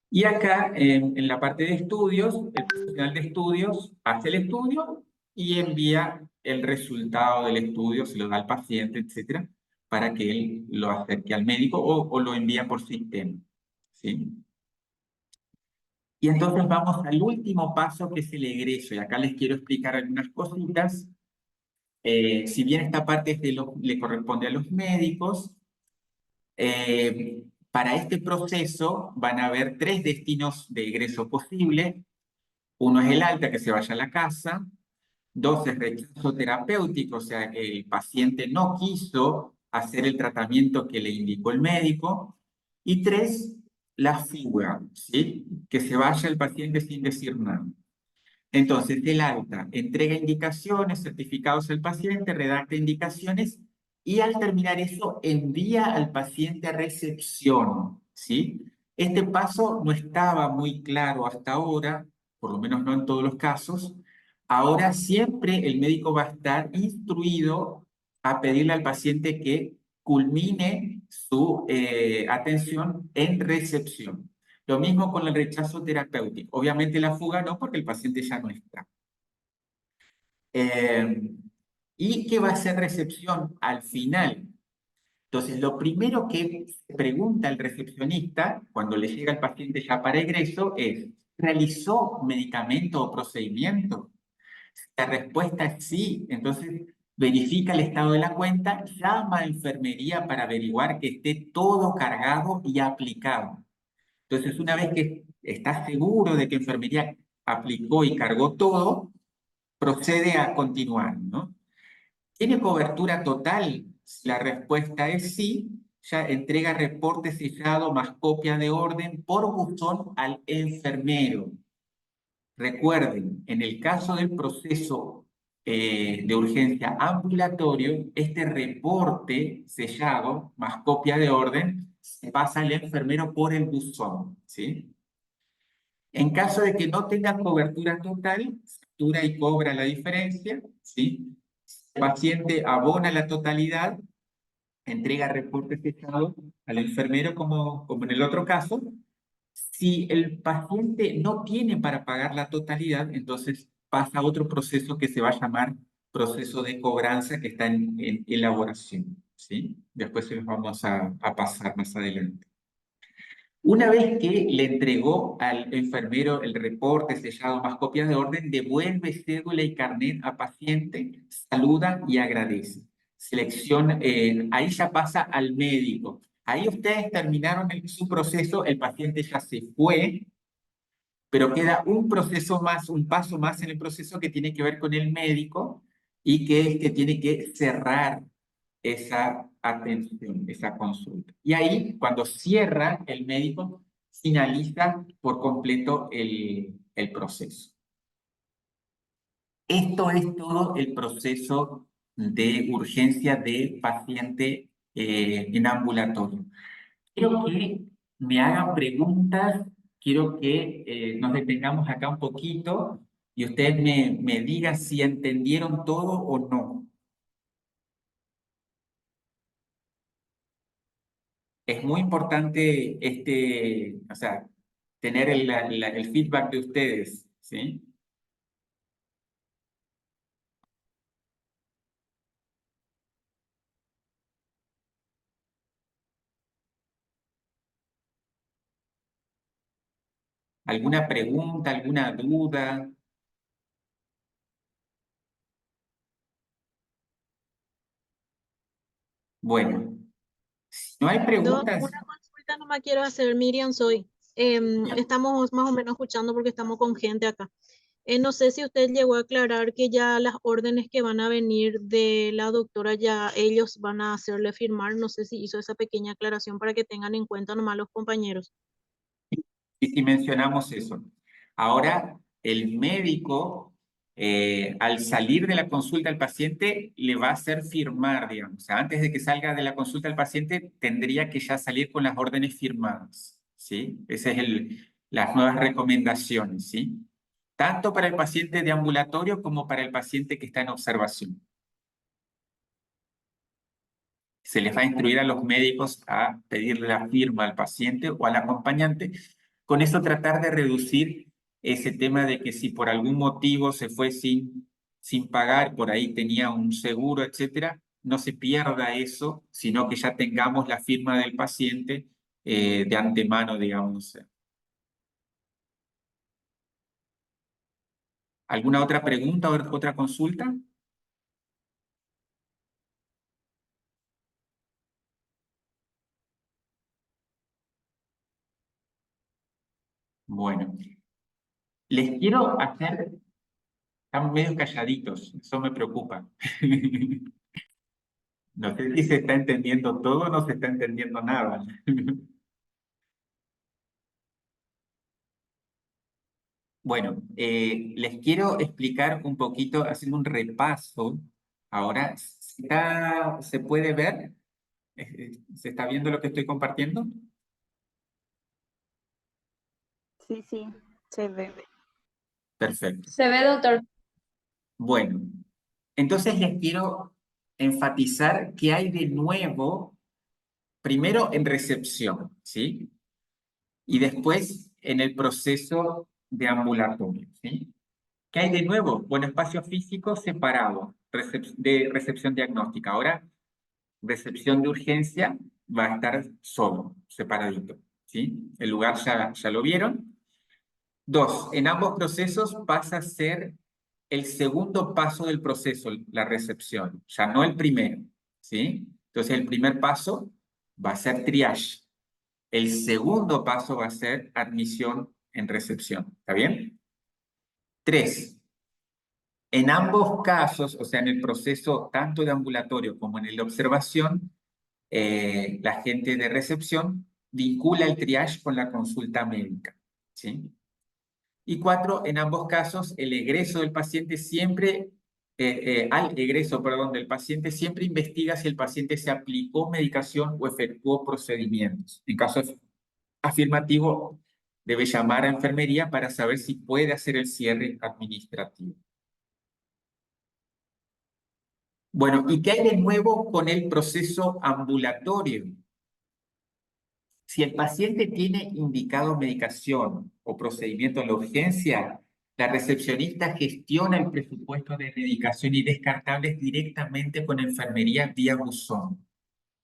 Y acá, en la parte de estudios, el profesional de estudios hace el estudio y envía el resultado del estudio, se lo da al paciente, etcétera, para que él lo acerque al médico o lo envía por sistema, ¿sí? Y entonces vamos al último paso, que es el egreso. Y acá les quiero explicar algunas cositas. Si bien esta parte le corresponde a los médicos, para este proceso van a haber tres destinos de egreso posibles. Uno es el alta, que se vaya a la casa. Dos es rechazo terapéutico, o sea que el paciente no quiso hacer el tratamiento que le indicó el médico. Y tres, la fuga, ¿sí? Que se vaya el paciente sin decir nada. Entonces, el alta entrega indicaciones, certificados al paciente, redacta indicaciones y al terminar eso envía al paciente a recepción, ¿sí? Este paso no estaba muy claro hasta ahora, por lo menos no en todos los casos. Ahora siempre el médico va a estar instruido a pedirle al paciente que culmine su atención en recepción. Lo mismo con el rechazo terapéutico. Obviamente la fuga no, porque el paciente ya no está. ¿Y qué va a ser recepción al final? Entonces, lo primero que pregunta el recepcionista cuando le llega al paciente ya para egreso es: ¿realizó medicamento o procedimiento? La respuesta es sí. Entonces, verifica el estado de la cuenta, llama a enfermería para averiguar que esté todo cargado y aplicado. Entonces, una vez que estás seguro de que enfermería aplicó y cargó todo, procede a continuar, ¿no? ¿Tiene cobertura total? Si la respuesta es sí, ya entrega reporte sellado más copia de orden por buzón al enfermero. Recuerden, en el caso del proceso de urgencia ambulatorio, este reporte sellado más copia de orden se pasa al enfermero por el buzón, ¿sí? En caso de que no tenga cobertura total, factura y cobra la diferencia, ¿sí? El paciente abona la totalidad, entrega reporte fechado al enfermero como en el otro caso. Si el paciente no tiene para pagar la totalidad, entonces pasa a otro proceso que se va a llamar proceso de cobranza, que está en elaboración, ¿sí? Después se los vamos a pasar más adelante. Una vez que le entregó al enfermero el reporte sellado más copias de orden, devuelve cédula y carnet a paciente, saluda y agradece. Selección, ahí ya pasa al médico. Ahí ustedes terminaron su proceso, el paciente ya se fue, pero queda un proceso más, un paso más en el proceso que tiene que ver con el médico y que es que tiene que cerrar esa atención, esa consulta. Y ahí, cuando cierra el médico, finaliza por completo el proceso. Esto es todo el proceso de urgencia de paciente en ambulatorio. Quiero que me hagan preguntas, quiero que nos detengamos acá un poquito y ustedes me digan si entendieron todo o no. Es muy importante o sea, tener el feedback de ustedes, ¿sí? ¿Alguna pregunta, alguna duda? Bueno, si no hay preguntas,
Una consulta nomás quiero hacer, Miriam, soy. Estamos más o menos escuchando porque estamos con gente acá. No sé si usted llegó a aclarar que ya las órdenes que van a venir de la doctora, ya ellos van a hacerle firmar. No sé si hizo esa pequeña aclaración para que tengan en cuenta nomás los compañeros.
y si mencionamos eso. Ahora, el médico, al salir de la consulta al paciente, le va a hacer firmar, digamos. O sea, antes de que salga de la consulta al paciente, tendría que ya salir con las órdenes firmadas, ¿sí? Esas es las nuevas recomendaciones, ¿sí? Tanto para el paciente de ambulatorio como para el paciente que está en observación. Se les va a instruir a los médicos a pedirle la firma al paciente o al acompañante. Con eso tratar de reducir ese tema de que si por algún motivo se fue sin pagar, por ahí tenía un seguro, etcétera, no se pierda eso, sino que ya tengamos la firma del paciente de antemano, digamos. ¿Alguna otra pregunta o otra consulta? Bueno, les quiero hacer, están medio calladitos, eso me preocupa. No sé si se está entendiendo todo o no se está entendiendo nada. Bueno, les quiero explicar un poquito, haciendo un repaso. Ahora, ¿se puede ver? ¿Se está viendo lo que estoy compartiendo?
Sí, sí, se ve.
Perfecto.
Se ve, doctor.
Bueno, entonces les quiero enfatizar qué hay de nuevo, primero en recepción, ¿sí? Y después en el proceso de ambulatorio, ¿sí? ¿Qué hay de nuevo? Bueno, espacio físico separado de recepción diagnóstica. Ahora, recepción de urgencia va a estar solo, separadito, ¿sí? El lugar ya lo vieron. Dos, en ambos procesos pasa a ser el segundo paso del proceso, la recepción, ya no el primero, ¿sí? Entonces, el primer paso va a ser triage. El segundo paso va a ser admisión en recepción, ¿está bien? Tres, en ambos casos, o sea, en el proceso tanto de ambulatorio como en el de observación, la gente de recepción vincula el triage con la consulta médica, ¿sí? Y cuatro, en ambos casos, el egreso del paciente siempre, al egreso, perdón, del paciente siempre investiga si el paciente se aplicó medicación o efectuó procedimientos. En caso afirmativo, debe llamar a enfermería para saber si puede hacer el cierre administrativo. Bueno, ¿y qué hay de nuevo con el proceso ambulatorio? Si el paciente tiene indicado medicación o procedimiento en la urgencia, la recepcionista gestiona el presupuesto de medicación y descartables directamente con enfermería vía buzón.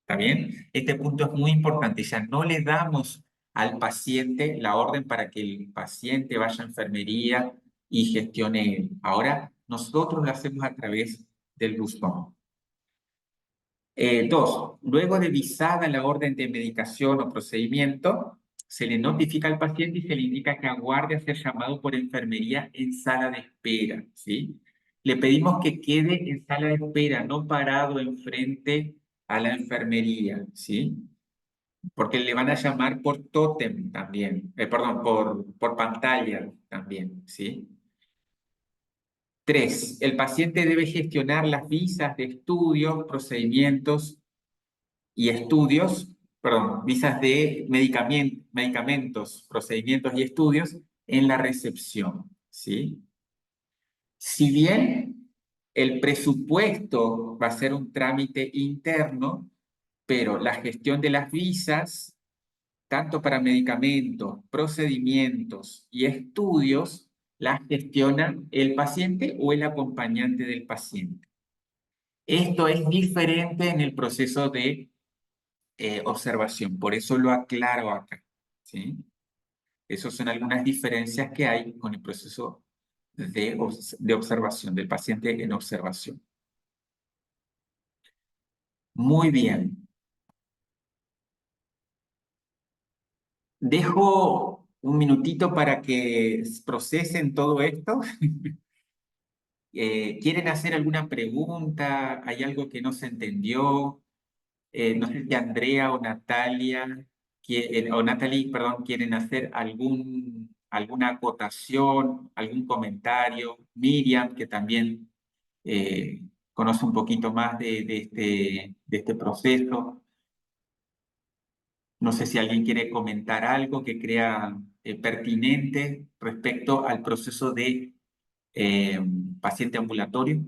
¿Está bien? Este punto es muy importante. Ya no le damos al paciente la orden para que el paciente vaya a enfermería y gestione él. Ahora nosotros lo hacemos a través del buzón. Dos, luego de visada la orden de medicación o procedimiento, se le notifica al paciente y se le indica que aguarde a ser llamado por enfermería en sala de espera, ¿sí? Le pedimos que quede en sala de espera, no parado enfrente a la enfermería, ¿sí? Porque le van a llamar por tótem también, perdón, por pantalla también, ¿sí? Tres, el paciente debe gestionar las visas de estudios, procedimientos y estudios, perdón, visas de medicamentos, procedimientos y estudios en la recepción, ¿sí? Si bien el presupuesto va a ser un trámite interno, pero la gestión de las visas tanto para medicamentos, procedimientos y estudios, las gestiona el paciente o el acompañante del paciente. Esto es diferente en el proceso de observación, por eso lo aclaro acá, ¿sí? Esas son algunas diferencias que hay con el proceso de observación, del paciente en observación. Muy bien. Dejo un minutito para que procesen todo esto. ¿Quieren hacer alguna pregunta? ¿Hay algo que no se entendió? No sé si Andrea o Natalia, o Natalie, perdón, quieren hacer alguna acotación, algún comentario. Miriam, que también conoce un poquito más de este proceso. No sé si alguien quiere comentar algo que crea pertinente respecto al proceso de paciente ambulatorio.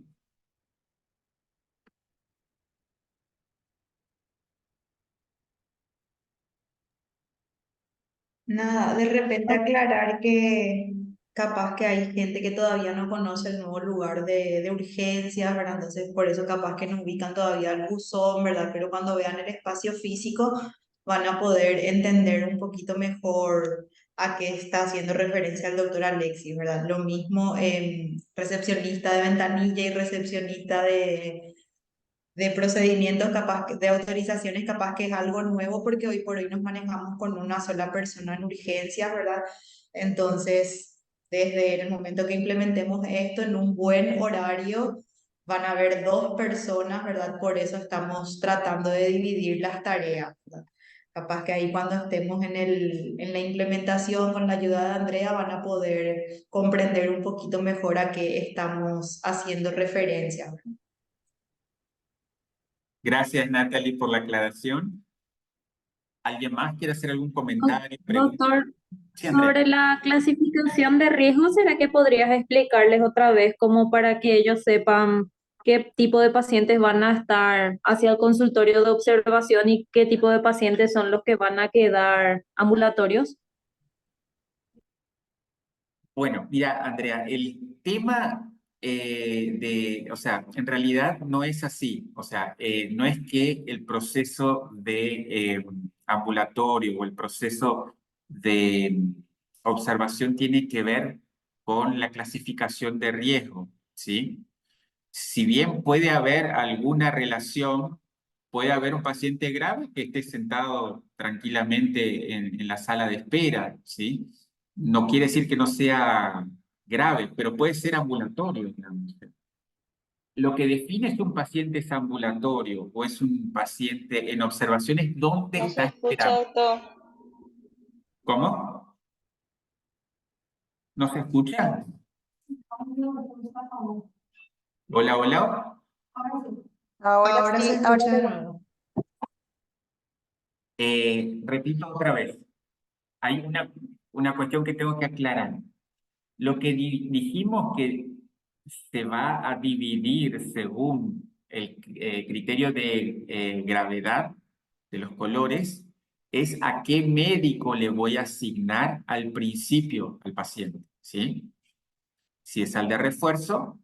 Nada, de repente aclarar que capaz que hay gente que todavía no conoce el nuevo lugar de urgencias, ¿verdad? Entonces, por eso capaz que no ubican todavía el buzón, ¿verdad? Pero cuando vean el espacio físico van a poder entender un poquito mejor a qué está haciendo referencia el doctor Alexis, ¿verdad? Lo mismo recepcionista de ventanilla y recepcionista de procedimientos capaz, de autorizaciones capaz que es algo nuevo porque hoy por hoy nos manejamos con una sola persona en urgencias, ¿verdad? Entonces, desde el momento que implementemos esto en un buen horario, van a haber dos personas, ¿verdad? Por eso estamos tratando de dividir las tareas, ¿verdad? Capaz que ahí cuando estemos en la implementación con la ayuda de Andrea van a poder comprender un poquito mejor a qué estamos haciendo referencia.
Gracias, Natalie, por la aclaración. ¿Alguien más quiere hacer algún comentario, pregunta?
Doctor,
Sí, Andrea.
sobre la clasificación de riesgos, ¿será que podrías explicarles otra vez como para que ellos sepan qué tipo de pacientes van a estar hacia el consultorio de observación y qué tipo de pacientes son los que van a quedar ambulatorios?
Bueno, mira, Andrea, el tema o sea, en realidad no es así. O sea, no es que el proceso de ambulatorio o el proceso de observación tiene que ver con la clasificación de riesgo, ¿sí? Si bien puede haber alguna relación, puede haber un paciente grave que esté sentado tranquilamente en la sala de espera, ¿sí? No quiere decir que no sea grave, pero puede ser ambulatorio, digamos. Lo que define si un paciente es ambulatorio o es un paciente en observación es dónde
No se
está
escucha,
esperando.
doctor.
¿Cómo? ¿No se escucha? Hola, hola.
Ahora se escucha de nuevo.
Repito otra vez. Hay una cuestión que tengo que aclarar. Lo que dijimos que se va a dividir según el criterio de gravedad de los colores es a qué médico le voy a asignar al principio al paciente, ¿sí? Si es al de refuerzo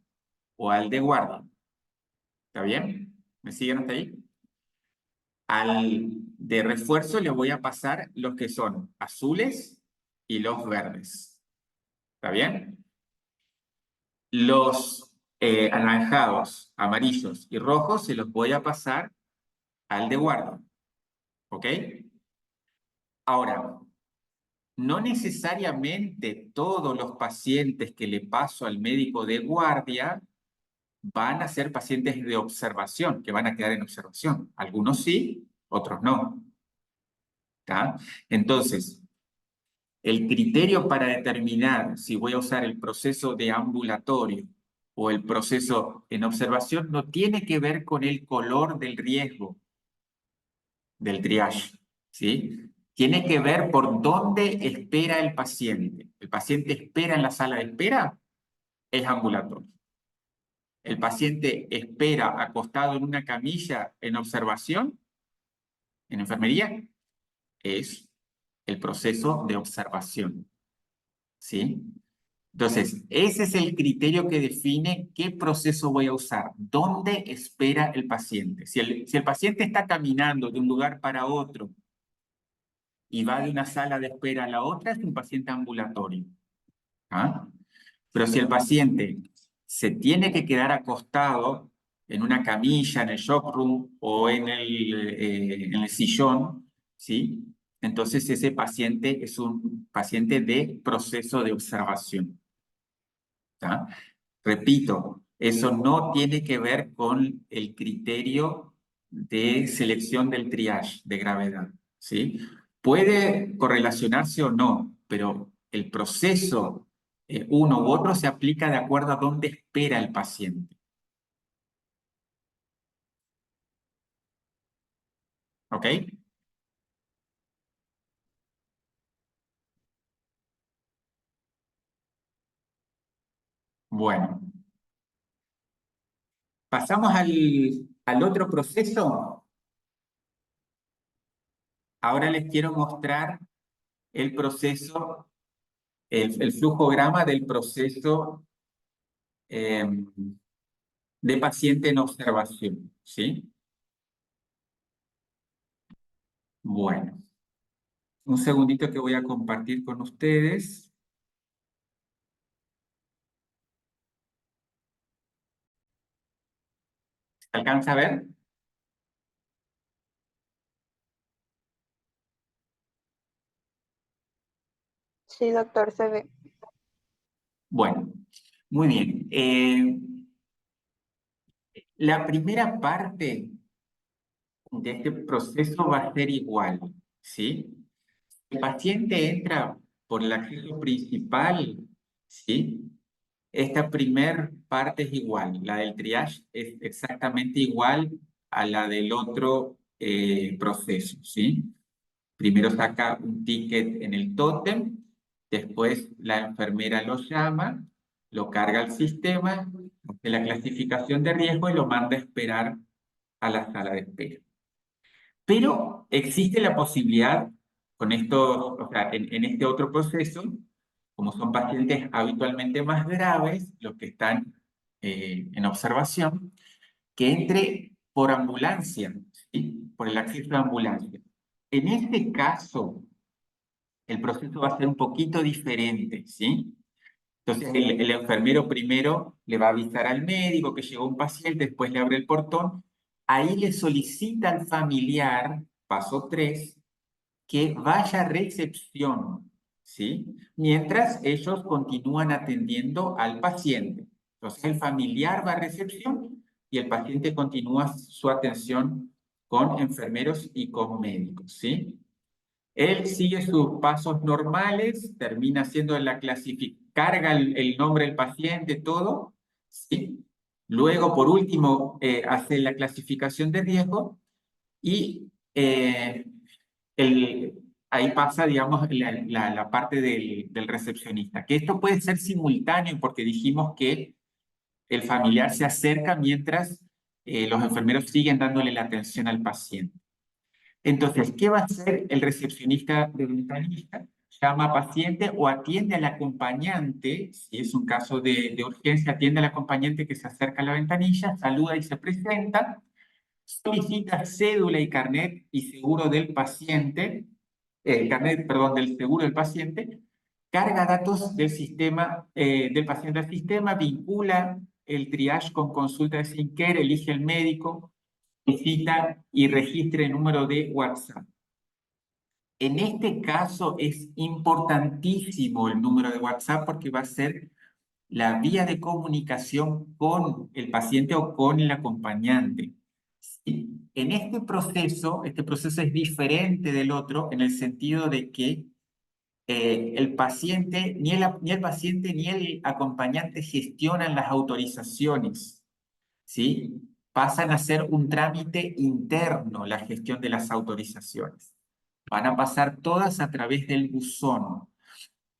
o al de guardia. ¿Está bien? ¿Me siguen hasta ahí? Al de refuerzo le voy a pasar los que son azules y los verdes. ¿Está bien? Los anaranjados, amarillos y rojos se los voy a pasar al de guardia. ¿Ok? Ahora, no necesariamente todos los pacientes que le paso al médico de guardia van a ser pacientes de observación, que van a quedar en observación. Algunos sí, otros no. ¿Está? Entonces, el criterio para determinar si voy a usar el proceso de ambulatorio o el proceso en observación no tiene que ver con el color del riesgo del triage, ¿sí? Tiene que ver por dónde espera el paciente. ¿El paciente espera en la sala de espera? Es ambulatorio. ¿El paciente espera acostado en una camilla en observación, en enfermería? Es el proceso de observación, ¿sí? Entonces, ese es el criterio que define qué proceso voy a usar, dónde espera el paciente. Si el paciente está caminando de un lugar para otro y va de una sala de espera a la otra, es un paciente ambulatorio. ¿Ah? Pero si el paciente se tiene que quedar acostado en una camilla, en el shock room o en el sillón, ¿sí? Entonces ese paciente es un paciente de proceso de observación. ¿Tá? Repito, eso no tiene que ver con el criterio de selección del triage de gravedad, ¿sí? Puede correlacionarse o no, pero el proceso uno u otro se aplica de acuerdo a dónde espera el paciente. ¿Ok? Bueno, pasamos al otro proceso. Ahora les quiero mostrar el proceso, el flujograma del proceso de paciente en observación, ¿sí? Bueno, un segundito que voy a compartir con ustedes. ¿Se alcanza a ver?
Sí, doctor, se ve.
Bueno, muy bien. La primera parte de este proceso va a ser igual, ¿sí? El paciente entra por el acceso principal, ¿sí? Esta primer parte es igual, la del triage es exactamente igual a la del otro proceso, ¿sí? Primero saca un ticket en el tótem, después la enfermera lo llama, lo carga al sistema, hace la clasificación de riesgo y lo manda a esperar a la sala de espera. Pero existe la posibilidad, con esto, o sea, en este otro proceso, como son pacientes habitualmente más graves, los que están en observación, que entre por ambulancia, ¿sí? Por el acceso de ambulancia. En este caso, el proceso va a ser un poquito diferente, ¿sí? Entonces, el enfermero primero le va a avisar al médico que llegó un paciente, después le abre el portón, ahí le solicita al familiar, paso 3, que vaya a recepción, ¿sí? Mientras ellos continúan atendiendo al paciente. Entonces, el familiar va a recepción y el paciente continúa su atención con enfermeros y con médicos, ¿sí? Él sigue sus pasos normales, termina haciendo la clasificación, carga el nombre del paciente, todo, ¿sí? Luego, por último, hace la clasificación de riesgo y ahí pasa, digamos, la parte del recepcionista. Que esto puede ser simultáneo porque dijimos que el familiar se acerca mientras los enfermeros siguen dándole la atención al paciente. Entonces, ¿qué va a hacer el recepcionista de ventanilla? Llama a paciente o atiende al acompañante, si es un caso de urgencia, atiende al acompañante que se acerca a la ventanilla, saluda y se presenta, solicita cédula y carnet y seguro del paciente, carnet, perdón, del seguro del paciente, carga datos del sistema, del paciente al sistema, vincula el triage con consulta de SINCARE, elige el médico, visita y registre el número de WhatsApp. En este caso es importantísimo el número de WhatsApp porque va a ser la vía de comunicación con el paciente o con el acompañante. ¿Sí? En este proceso es diferente del otro en el sentido de que el paciente, ni el paciente ni el acompañante gestionan las autorizaciones, ¿sí? Pasan a ser un trámite interno la gestión de las autorizaciones. Van a pasar todas a través del buzón.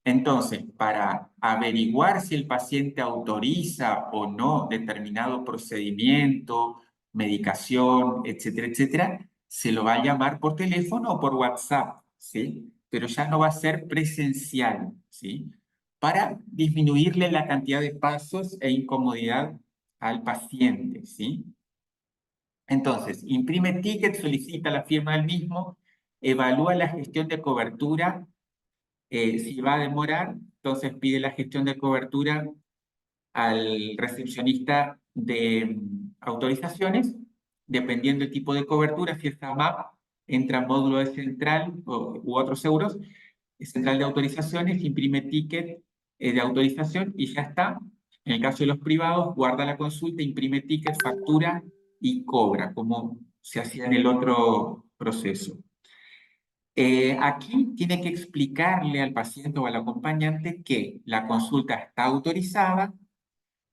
Entonces, para averiguar si el paciente autoriza o no determinado procedimiento, medicación, etcétera, etcétera, se lo va a llamar por teléfono o por WhatsApp, ¿sí? pero ya no va a ser presencial, ¿sí? Para disminuirle la cantidad de pasos e incomodidad al paciente, ¿sí? Entonces, imprime ticket, solicita la firma del mismo, evalúa la gestión de cobertura, si va a demorar, entonces pide la gestión de cobertura al recepcionista de autorizaciones, dependiendo del tipo de cobertura, si es AMAP, entra módulo de central u otros seguros, central de autorizaciones, imprime ticket de autorización y ya está. En el caso de los privados, guarda la consulta, imprime ticket, factura y cobra, como se hacía en el otro proceso. Aquí tiene que explicarle al paciente o al acompañante que la consulta está autorizada,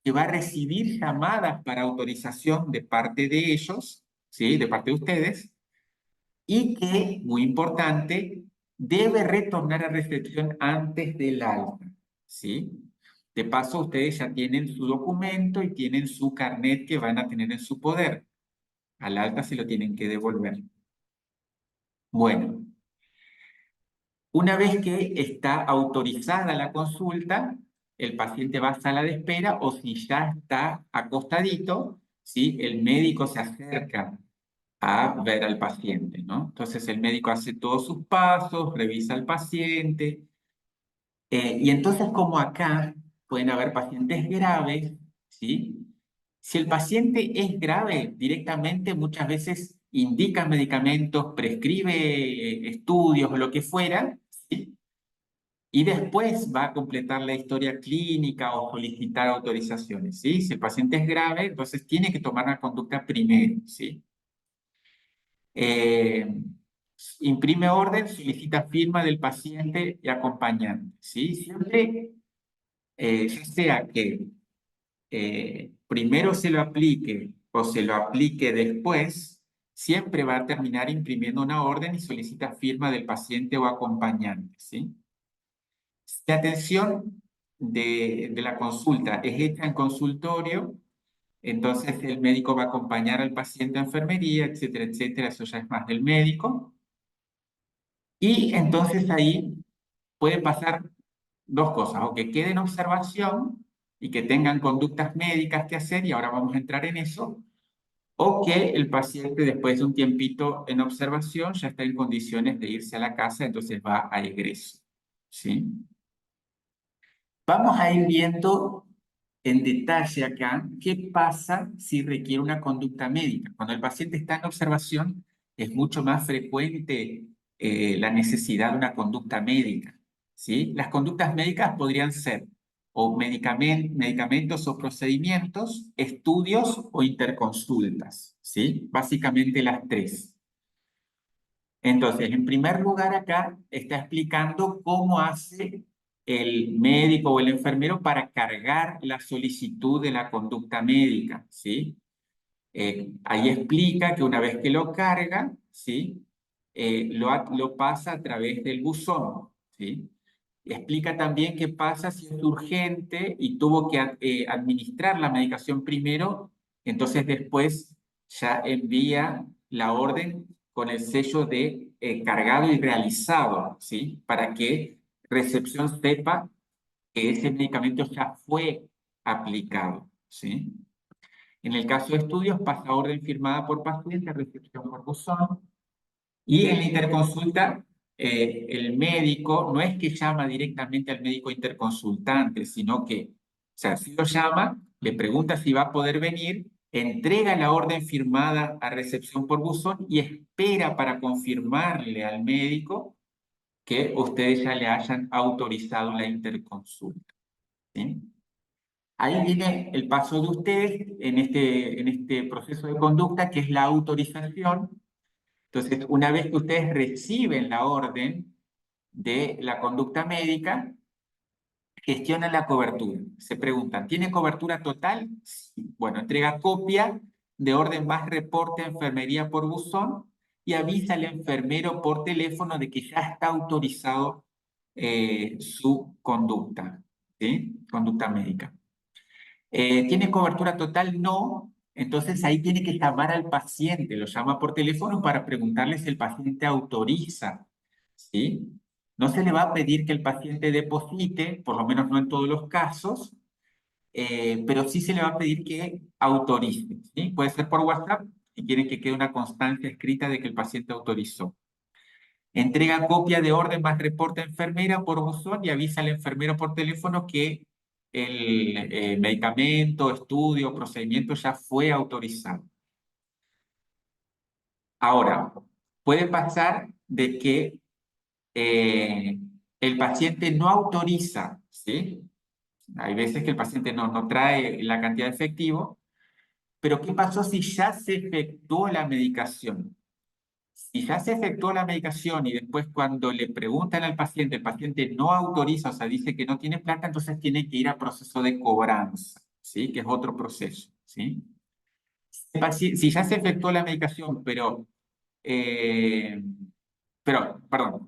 que va a recibir llamadas para autorización de parte de ellos, ¿sí? De parte de ustedes, y que, muy importante, debe retornar a recepción antes del alta, ¿sí? De paso, ustedes ya tienen su documento y tienen su carnet que van a tener en su poder. Al alta se lo tienen que devolver. Bueno, una vez que está autorizada la consulta, el paciente va a sala de espera o si ya está acostadito, ¿sí? El médico se acerca a ver al paciente, ¿no? Entonces el médico hace todos sus pasos, revisa al paciente, y entonces como acá pueden haber pacientes graves, ¿sí? Si el paciente es grave, directamente muchas veces indica medicamentos, prescribe estudios o lo que fuera, ¿sí? Y después va a completar la historia clínica o solicitar autorizaciones, ¿sí? Si el paciente es grave, entonces tiene que tomar la conducta primero, ¿sí? Eh, imprime orden, solicita firma del paciente y acompañante, ¿sí? Siempre, ya sea que primero se lo aplique o se lo aplique después, siempre va a terminar imprimiendo una orden y solicita firma del paciente o acompañante, ¿sí? La atención de la consulta es hecha en consultorio, entonces el médico va a acompañar al paciente a enfermería, etcétera, etcétera, eso ya es más del médico. Y entonces ahí pueden pasar dos cosas, o que quede en observación y que tengan conductas médicas que hacer, y ahora vamos a entrar en eso, o que el paciente después de un tiempito en observación ya está en condiciones de irse a la casa, entonces va a egreso, ¿sí? Vamos a ir viendo en detalle acá qué pasa si requiere una conducta médica. Cuando el paciente está en observación, es mucho más frecuente la necesidad de una conducta médica, ¿sí? Las conductas médicas podrían ser o medicamentos o procedimientos, estudios o interconsultas, ¿sí? Básicamente las tres. Entonces, en primer lugar, acá está explicando cómo hace el médico o el enfermero para cargar la solicitud de la conducta médica, ¿sí? Ahí explica que una vez que lo carga, ¿sí? Lo pasa a través del buzón, ¿sí? Explica también qué pasa si es urgente y tuvo que administrar la medicación primero, entonces después ya envía la orden con el sello de cargado y realizado, ¿sí? Para que recepción sepa que ese medicamento ya fue aplicado, ¿sí? En el caso de estudios, pasa orden firmada por paciente, recepción por buzón. Y en la interconsulta, el médico no es que llama directamente al médico interconsultante, sino que, o sea, si lo llama, le pregunta si va a poder venir, entrega la orden firmada a recepción por buzón y espera para confirmarle al médico que ustedes ya le hayan autorizado la interconsulta, ¿sí? Ahí viene el paso de ustedes en este proceso de conducta, que es la autorización. Entonces, una vez que ustedes reciben la orden de la conducta médica, gestionan la cobertura. Se preguntan, ¿tiene cobertura total? Sí. Bueno, entrega copia de orden más reporte a enfermería por buzón y avisa al enfermero por teléfono de que ya está autorizado su conducta, ¿sí? Conducta médica. ¿Tiene cobertura total? No. Entonces ahí tiene que llamar al paciente, lo llama por teléfono para preguntarle si el paciente autoriza, ¿sí? No se le va a pedir que el paciente deposite, por lo menos no en todos los casos, pero sí se le va a pedir que autorice, ¿sí? Puede ser por WhatsApp si quieren que quede una constancia escrita de que el paciente autorizó. Entrega copia de orden más reporte a enfermera por buzón y avisa al enfermero por teléfono que el medicamento, estudio, procedimiento ya fue autorizado. Ahora, puede pasar de que el paciente no autoriza, ¿sí? Hay veces que el paciente no trae la cantidad de efectivo, pero ¿qué pasó si ya se efectuó la medicación? Si ya se efectuó la medicación y después cuando le preguntan al paciente, el paciente no autoriza, o sea, dice que no tiene plata, entonces tiene que ir a proceso de cobranza, ¿sí? Que es otro proceso, ¿sí? Si ya se efectuó la medicación, perdón,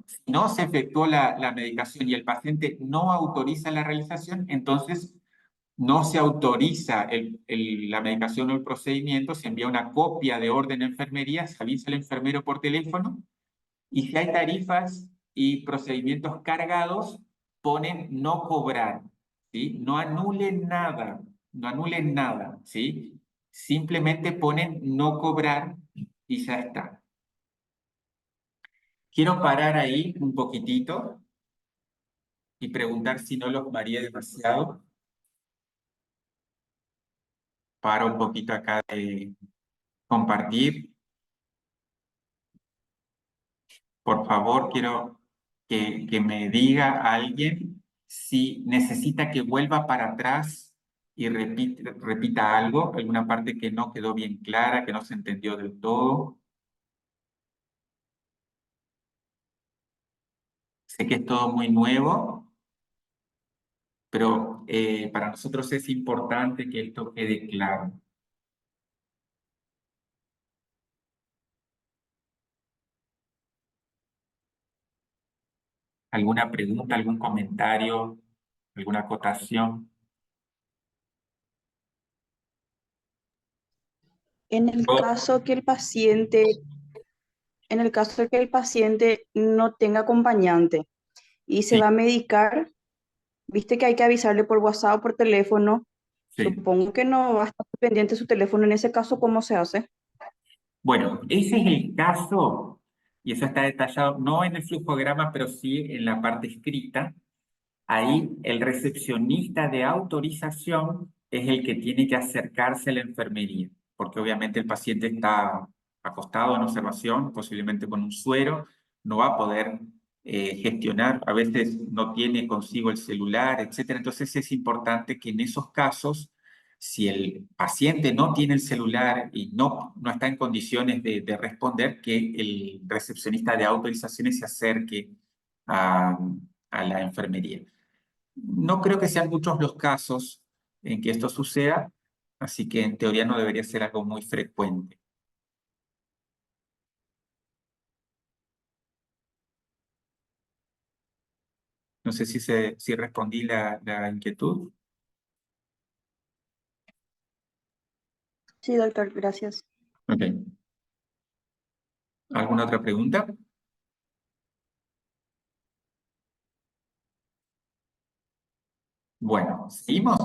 si no se efectuó la medicación y el paciente no autoriza la realización, entonces no se autoriza la medicación o el procedimiento, se envía una copia de orden a enfermería, se avisa al enfermero por teléfono y si hay tarifas y procedimientos cargados, ponen no cobrar, ¿sí? No anulen nada, ¿sí? Simplemente ponen no cobrar y ya está. Quiero parar ahí un poquitito y preguntar si no los mareé demasiado. Paro un poquito acá de compartir. Por favor, quiero que me diga alguien si necesita que vuelva para atrás y repita algo, alguna parte que no quedó bien clara, que no se entendió del todo. Sé que es todo muy nuevo, pero para nosotros es importante que esto quede claro. ¿Alguna pregunta, algún comentario, alguna acotación?
En el caso que el paciente, en el caso que el paciente no tenga acompañante y se
Sí,
va a medicar, viste que hay que avisarle por WhatsApp o por teléfono.
sí.
Supongo que no va a estar pendiente su teléfono. En ese caso, ¿cómo se hace?
Bueno, ese es el caso, y eso está detallado no en el flujograma, pero sí en la parte escrita. Ahí el recepcionista de autorización es el que tiene que acercarse a la enfermería, porque obviamente el paciente está acostado en observación, posiblemente con un suero, no va a poder gestionar, a veces no tiene consigo el celular, etcétera. Entonces es importante que en esos casos, si el paciente no tiene el celular y no está en condiciones de responder, que el recepcionista de autorizaciones se acerque a, a la enfermería. No creo que sean muchos los casos en que esto suceda, así que en teoría no debería ser algo muy frecuente. No sé si respondí la inquietud.
Sí, doctor, gracias.
Ok. ¿Alguna otra pregunta? Bueno, ¿seguimos?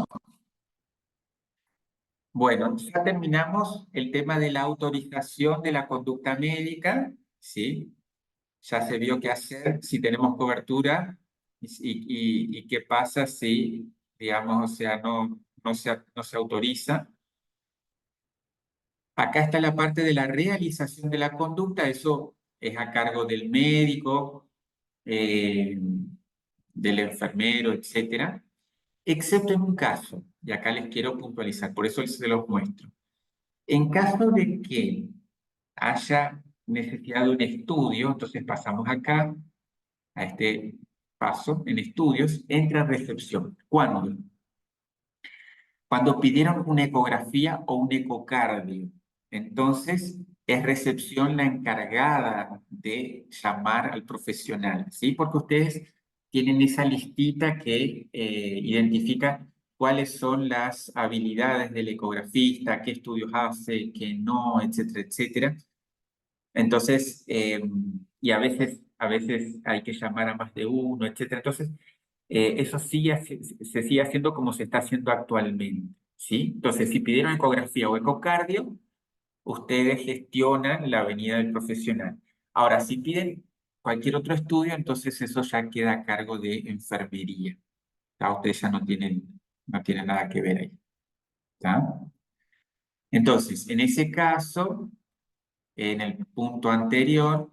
Bueno, ya terminamos el tema de la autorización de la conducta médica, ¿sí? Ya se vio qué hacer si tenemos cobertura y qué pasa si, digamos, o sea, no se autoriza. Acá está la parte de la realización de la conducta, eso es a cargo del médico, del enfermero, etcétera, excepto en un caso, y acá les quiero puntualizar, por eso se los muestro. En caso de que haya necesidad de un estudio, entonces pasamos acá a este paso en estudios, entra recepción. ¿Cuándo? Cuando pidieron una ecografía o un ecocardio. Entonces, es recepción la encargada de llamar al profesional, ¿sí? Porque ustedes tienen esa listita que identifica cuáles son las habilidades del ecografista, qué estudios hace, qué no, etcétera, etcétera. Entonces, y a veces a veces hay que llamar a más de uno, etcétera. Entonces, eso se sigue haciendo como se está haciendo actualmente, ¿sí? Entonces, si pidieron ecografía o ecocardio, ustedes gestionan la venida del profesional. Ahora, si piden cualquier otro estudio, entonces eso ya queda a cargo de enfermería. ¿Tá? Ustedes ya no tienen nada que ver ahí. ¿Tá? Entonces, en ese caso, en el punto anterior,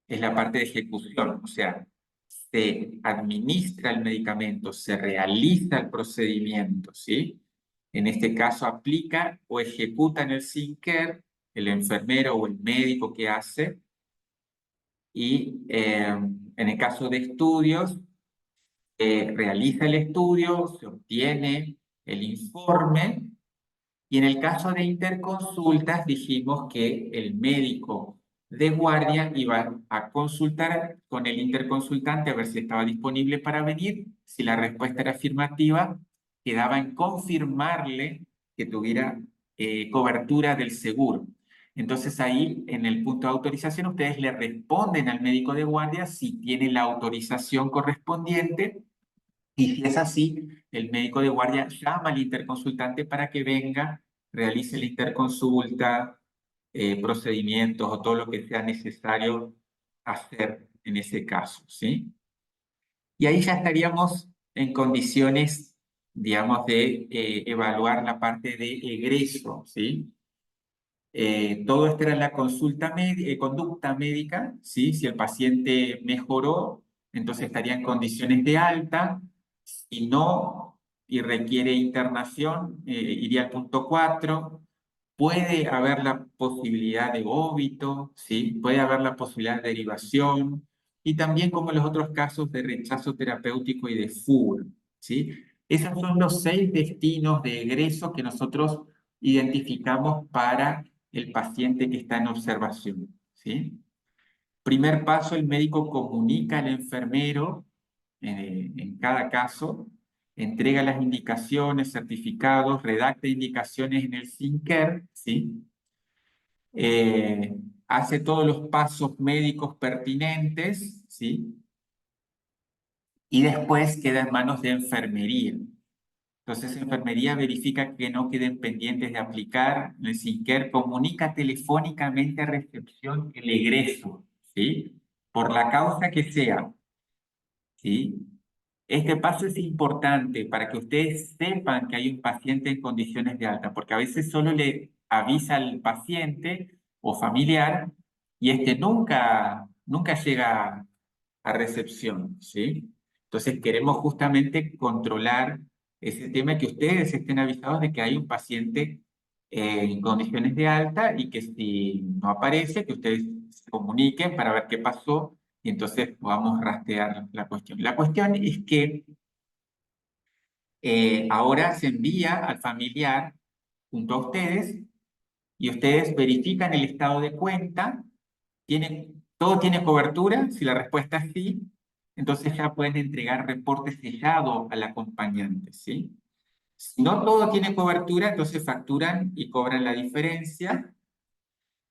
es la parte de ejecución, o sea, se administra el medicamento, se realiza el procedimiento, ¿sí? En este caso aplica o ejecuta en el SynCare el enfermero o el médico que hace, y en el caso de estudios, realiza el estudio, se obtiene el informe. Y en el caso de interconsultas dijimos que el médico de guardia iba a consultar con el interconsultante a ver si estaba disponible para venir. Si la respuesta era afirmativa, quedaba en confirmarle que tuviera cobertura del seguro. Entonces ahí, en el punto de autorización, ustedes le responden al médico de guardia si tiene la autorización correspondiente. Y si es así, el médico de guardia llama al interconsultante para que venga, realice la interconsulta, procedimientos o todo lo que sea necesario hacer en ese caso, ¿sí? Y ahí ya estaríamos en condiciones, digamos, de evaluar la parte de egreso, ¿sí? Todo esto era la conducta médica, ¿sí? Si el paciente mejoró, entonces estaría en condiciones de alta. Si no y requiere internación, iría al punto 4. Puede haber la posibilidad de óbito, ¿sí? Puede haber la posibilidad de derivación y también como en los otros casos de rechazo terapéutico y de fuga, ¿sí? Esos son los 6 destinos de egreso que nosotros identificamos para el paciente que está en observación, ¿sí? Primer paso, el médico comunica al enfermero en cada caso, entrega las indicaciones, certificados, redacta indicaciones en el SynCare, ¿sí? Hace todos los pasos médicos pertinentes, ¿sí? Y después queda en manos de enfermería. Entonces, enfermería verifica que no queden pendientes de aplicar. El SynCare comunica telefónicamente a recepción el egreso, ¿sí? Por la causa que sea, ¿sí? Este paso es importante para que ustedes sepan que hay un paciente en condiciones de alta, porque a veces solo le avisa al paciente o familiar y nunca llega a recepción, ¿sí? Entonces queremos justamente controlar ese tema y que ustedes estén avisados de que hay un paciente en condiciones de alta y que si no aparece, que ustedes se comuniquen para ver qué pasó y entonces podamos rastrear la cuestión. La cuestión es que ahora se envía al familiar junto a ustedes y ustedes verifican el estado de cuenta. ¿Todo tiene cobertura? Si la respuesta es sí, entonces ya pueden entregar reporte sellado al acompañante, ¿sí? Si no todo tiene cobertura, entonces facturan y cobran la diferencia.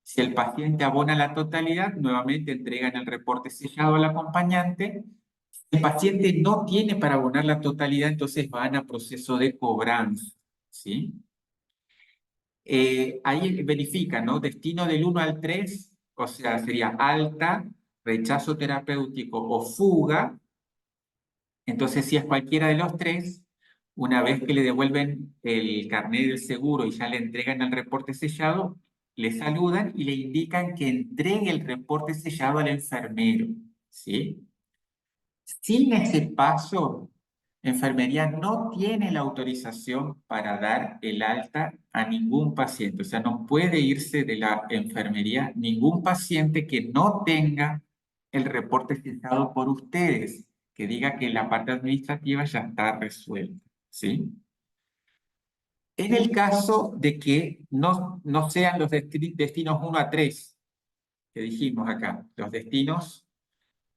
Si el paciente abona la totalidad, nuevamente entregan el reporte sellado al acompañante. Si el paciente no tiene para abonar la totalidad, entonces van a proceso de cobranza, ¿sí? Ahí verifican, ¿no? Destino del 1 al 3, o sea, sería alta, rechazo terapéutico o fuga. Entonces, si es cualquiera de los 3, una vez que le devuelven el carnet del seguro y ya le entregan el reporte sellado, le saludan y le indican que entregue el reporte sellado al enfermero, ¿sí? Sin ese paso, enfermería no tiene la autorización para dar el alta a ningún paciente. O sea, no puede irse de la enfermería ningún paciente que no tenga el reporte sellado por ustedes, que diga que la parte administrativa ya está resuelta, ¿sí? En el caso de que no sean los destinos 1 a 3, que dijimos acá, los destinos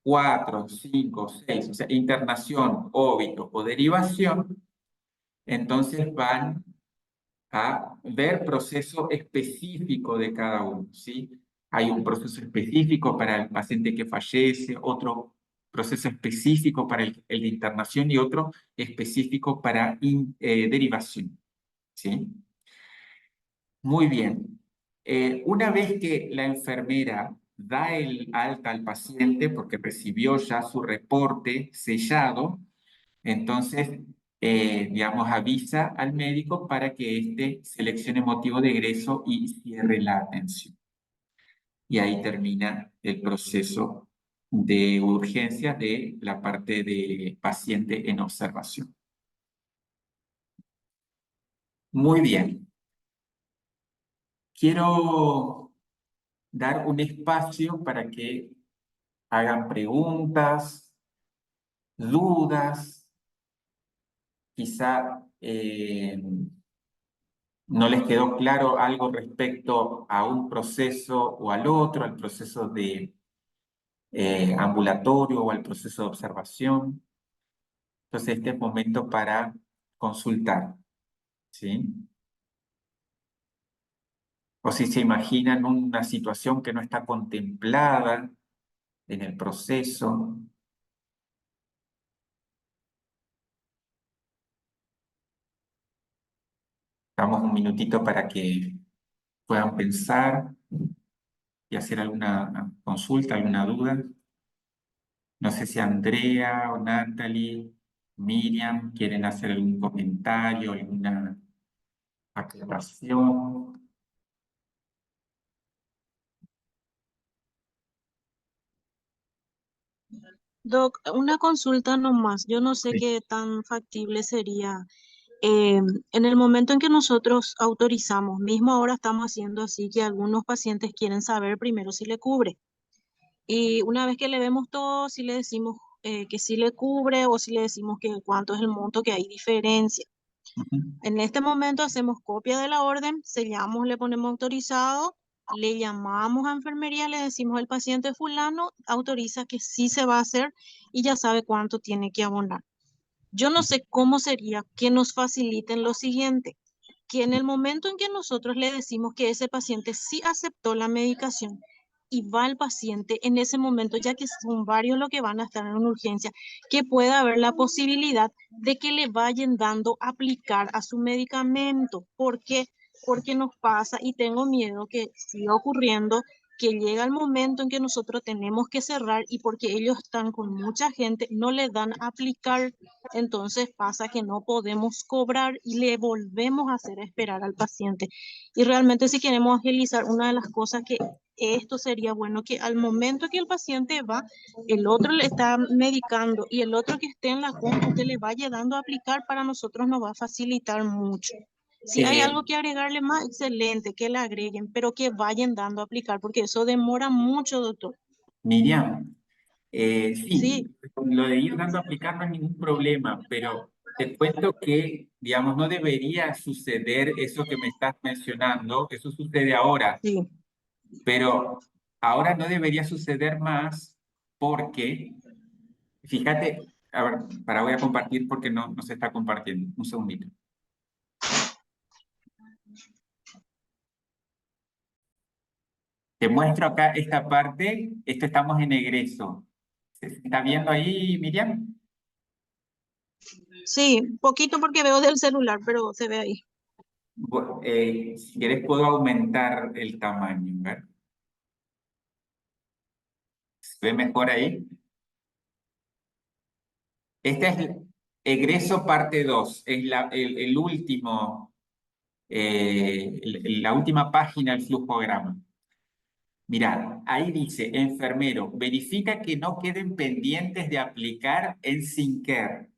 4, 5, 6, o sea, internación, óbito o derivación, entonces van a ver proceso específico de cada uno, ¿sí? Hay un proceso específico para el paciente que fallece, otro proceso específico para el de internación y otro específico para derivación. ¿Sí? Muy bien. Una vez que la enfermera da el alta al paciente porque recibió ya su reporte sellado, entonces, digamos, avisa al médico para que éste seleccione motivo de egreso y cierre la atención. Y ahí termina el proceso de urgencia de la parte de paciente en observación. Muy bien. Quiero dar un espacio para que hagan preguntas, dudas, quizá no les quedó claro algo respecto a un proceso o al otro, al proceso de ambulatorio o al proceso de observación. Entonces, este es momento para consultar, ¿sí? O si se imaginan una situación que no está contemplada en el proceso. Damos un minutito para que puedan pensar y hacer alguna consulta, alguna duda. No sé si Andrea o Natalie, Miriam quieren hacer algún comentario, alguna aclaración.
Doc, una consulta nomás. Yo no sé
Sí.
qué tan factible sería. En el momento en que nosotros autorizamos, mismo ahora estamos haciendo así que algunos pacientes quieren saber primero si le cubre. Y una vez que le vemos todo, si le decimos que sí le cubre o si le decimos que cuánto es el monto, que hay diferencia.
Ujú.
En este momento hacemos copia de la orden, sellamos, le ponemos autorizado, le llamamos a enfermería, le decimos al paciente fulano, autoriza que sí se va a hacer y ya sabe cuánto tiene que abonar. Yo no sé cómo sería que nos faciliten lo siguiente, que en el momento en que nosotros le decimos que ese paciente sí aceptó la medicación y va el paciente en ese momento, ya que son varios los que van a estar en una urgencia, que pueda haber la posibilidad de que le vayan dando aplicar a su medicamento. ¿Por qué? Porque nos pasa y tengo miedo que siga ocurriendo que llega el momento en que nosotros tenemos que cerrar y porque ellos están con mucha gente, no le dan a aplicar, entonces pasa que no podemos cobrar y le volvemos a hacer esperar al paciente. Y realmente si queremos agilizar, una de las cosas que esto sería bueno que al momento que el paciente va, el otro le está medicando y el otro que esté en la consulta usted le vaya dando a aplicar, para nosotros nos va a facilitar mucho. Si hay algo que agregarle más, excelente, que le agreguen, pero que vayan dando a aplicar, porque eso demora mucho, doctor.
Miriam, sí,
Sí,
lo de ir dando a aplicar no hay ningún problema, pero te cuento que, digamos, no debería suceder eso que me estás mencionando, eso sucede ahora,
sí.
pero ahora no debería suceder más porque, fíjate, a ver, voy a compartir porque no se está compartiendo, un segundito. Te muestro acá esta parte, esto estamos en egreso. ¿Se está viendo ahí, Miriam?
Sí, poquito porque veo del celular, pero se ve ahí.
Si quieres puedo aumentar el tamaño, ¿ver? ¿Se ve mejor ahí? Este es el egreso parte 2, es el último, la última página del flujograma. Mirad, ahí dice, enfermero, verifica que no queden pendientes de aplicar en Sinker.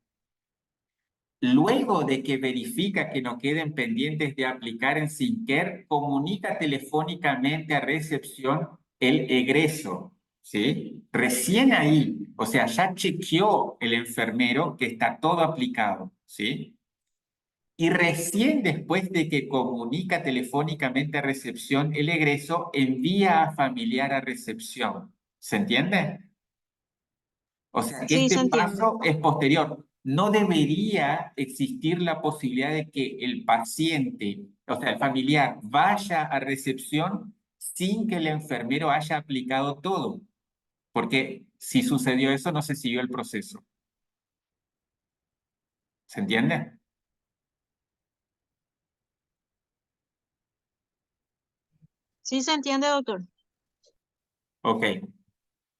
Luego de que verifica que no queden pendientes de aplicar en Sinker, comunica telefónicamente a recepción el egreso, ¿sí? Recién ahí, o sea, ya chequeó el enfermero que está todo aplicado, ¿sí? Y recién después de que comunica telefónicamente a recepción el egreso, envía a familiar a recepción. ¿Se entiende? O sea, que
Sí,
este
se entiende.
paso es posterior. No debería existir la posibilidad de que el paciente, o sea, el familiar, vaya a recepción sin que el enfermero haya aplicado todo, porque si sucedió eso, no se siguió el proceso. ¿Se entiende?
Sí se entiende, doctor.
Ok.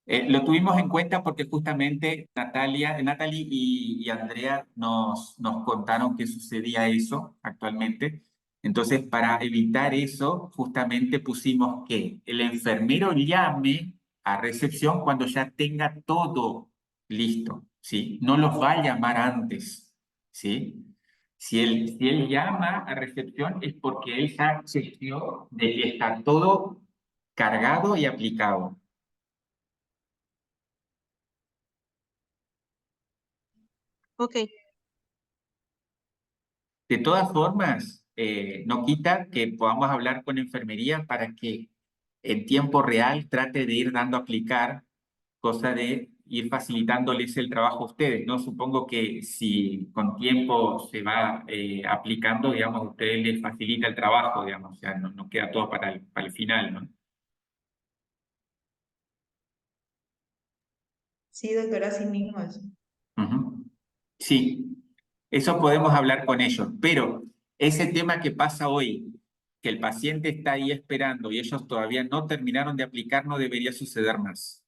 Lo tuvimos en cuenta porque justamente Natalie y Andrea nos contaron que sucedía eso actualmente. Entonces, para evitar eso, justamente pusimos que el enfermero llame a recepción cuando ya tenga todo listo, ¿sí? No los va a llamar antes, ¿sí? Si él llama a recepción es porque él ya chequeó de que está todo cargado y aplicado.
Ok,
De todas formas, no quita que podamos hablar con enfermería para que en tiempo real trate de ir dando a aplicar, cosa de ir facilitándoles el trabajo a ustedes, ¿no? Supongo que si con tiempo se va aplicando, digamos, a ustedes les facilita el trabajo, digamos, o sea, no queda todo para el final, ¿no?
Sí, doctora, así mismo es.
Ujú. Sí, eso podemos hablar con ellos, pero ese tema que pasa hoy, que el paciente está ahí esperando y ellos todavía no terminaron de aplicar, no debería suceder más.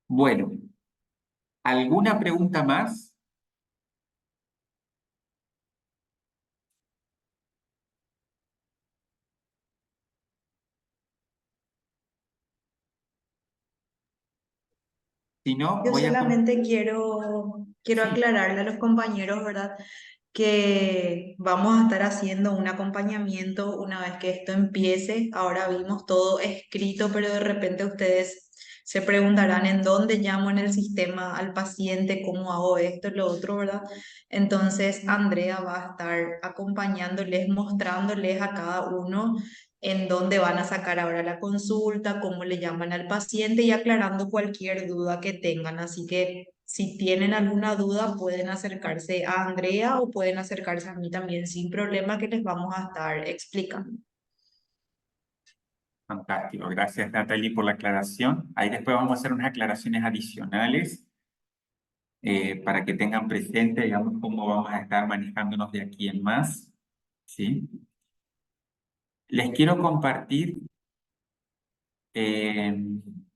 Bueno, ¿alguna pregunta más? Si no,
Yo
voy a...
solamente quiero
Sí,
aclararle a los compañeros, ¿verdad? Que vamos a estar haciendo un acompañamiento una vez que esto empiece. Ahora vimos todo escrito, pero de repente ustedes se preguntarán en dónde llamo en el sistema al paciente, cómo hago esto, lo otro, ¿verdad? Entonces, Andrea va a estar acompañándoles, mostrándoles a cada uno en dónde van a sacar ahora la consulta, cómo le llaman al paciente y aclarando cualquier duda que tengan. Así que si tienen alguna duda, pueden acercarse a Andrea o pueden acercarse a mí también sin problema, que les vamos a estar explicando.
fantástico. Gracias, Natalie, por la aclaración. Ahí después vamos a hacer unas aclaraciones adicionales para que tengan presente, digamos, cómo vamos a estar manejándonos de aquí en más. ¿Sí? Les quiero compartir Eh,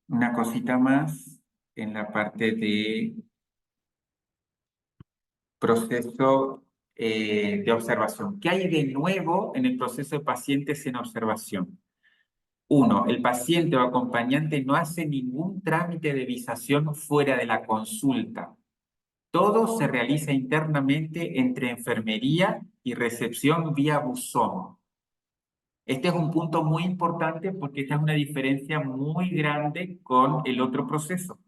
una cosita más en la parte de proceso de observación. ¿Qué hay de nuevo en el proceso de pacientes en observación? Uno, el paciente o acompañante no hace ningún trámite de visación fuera de la consulta. Todo se realiza internamente entre enfermería y recepción vía buzón. Este es un punto muy importante porque esta es una diferencia muy grande con el otro proceso.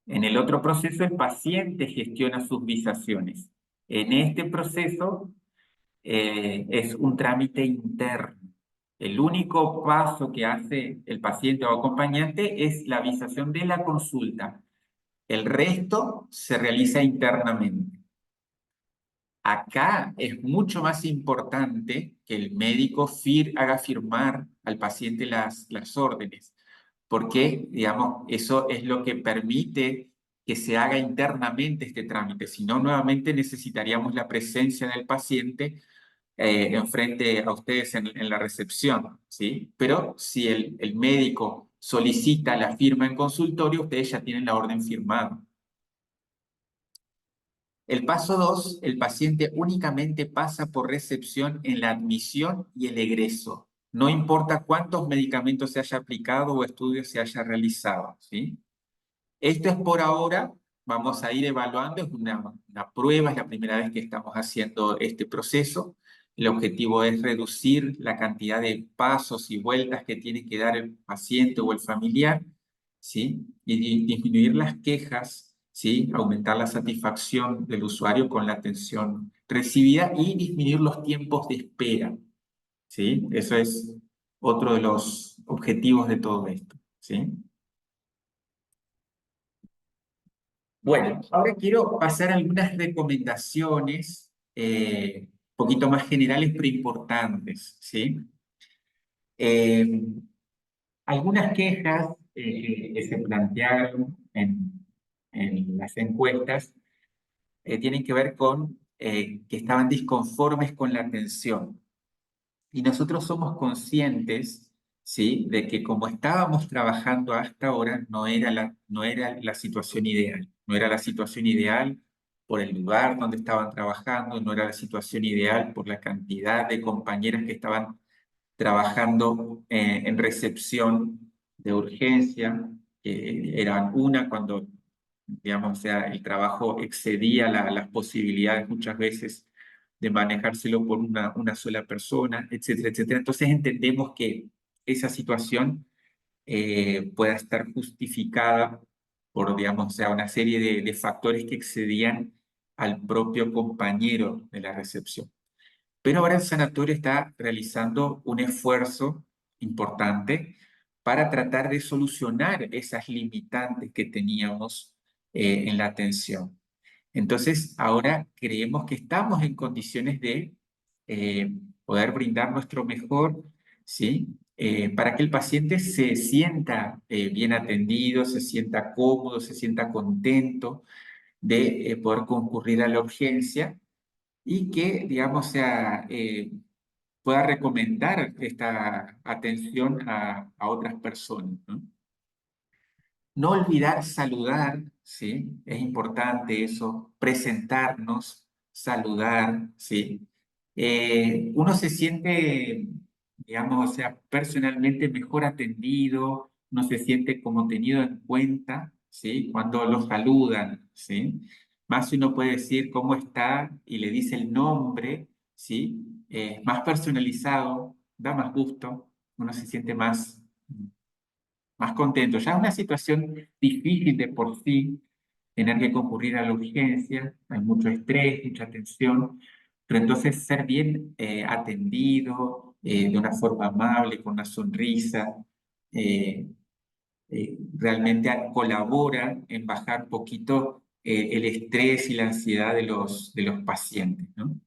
En el otro proceso, el paciente gestiona sus visaciones. En este proceso, es un trámite interno. El único paso que hace el paciente o acompañante es la visación de la consulta. El resto se realiza internamente. Acá es mucho más importante que el médico haga firmar al paciente las órdenes, porque, digamos, eso es lo que permite que se haga internamente este trámite. Si no, nuevamente necesitaríamos la presencia del paciente enfrente a ustedes en la recepción, ¿sí? Pero si el médico solicita la firma en consultorio, ustedes ya tienen la orden firmada. El paso 2, el paciente únicamente pasa por recepción en la admisión y el egreso. No importa cuántos medicamentos se haya aplicado o estudios se haya realizado, ¿sí? Esto es por ahora, vamos a ir evaluando, es una prueba, es la primera vez que estamos haciendo este proceso. El objetivo es reducir la cantidad de pasos y vueltas que tiene que dar el paciente o el familiar, ¿sí? Y disminuir las quejas, ¿sí? Aumentar la satisfacción del usuario con la atención recibida y disminuir los tiempos de espera, ¿sí? Eso es otro de los objetivos de todo esto, ¿sí? Bueno, ahora quiero pasar a algunas recomendaciones un poquito más generales pero importantes, ¿sí? Eh, Algunas quejas que se plantearon en las encuestas tienen que ver con que estaban disconformes con la atención. Y nosotros somos conscientes, ¿sí?, de que como estábamos trabajando hasta ahora, no era la situación ideal. No era la situación ideal por el lugar donde estaban trabajando, no era la situación ideal por la cantidad de compañeras que estaban trabajando en recepción de urgencia, que eran una cuando, digamos, o sea, el trabajo excedía las posibilidades muchas veces de manejárselo por una sola persona, etcétera, etcétera. Entonces entendemos que esa situación pueda estar justificada por, digamos, o sea, una serie de factores que excedían al propio compañero de la recepción. Pero ahora el sanatorio está realizando un esfuerzo importante para tratar de solucionar esas limitantes que teníamos en la atención. Entonces, ahora creemos que estamos en condiciones de eh, poder brindar nuestro mejor, ¿sí? Para que el paciente se sienta bien atendido, se sienta cómodo, se sienta contento de poder concurrir a la urgencia y que, digamos, sea, pueda recomendar esta atención a otras personas, ¿no? No olvidar saludar, ¿sí? Es importante eso, presentarnos, saludar, ¿sí? Uno se siente, digamos, o sea, personalmente mejor atendido, uno se siente como tenido en cuenta, ¿sí? Cuando lo saludan, ¿sí? Más si uno puede decir cómo está y le dice el nombre, ¿sí? Más personalizado, da más gusto, uno se siente más contento. Ya es una situación difícil de por sí, tener que concurrir a la urgencia, hay mucho estrés, mucha tensión, pero entonces ser bien atendido de una forma amable, con una sonrisa, realmente colabora en bajar un poquito el estrés y la ansiedad de los pacientes, ¿no?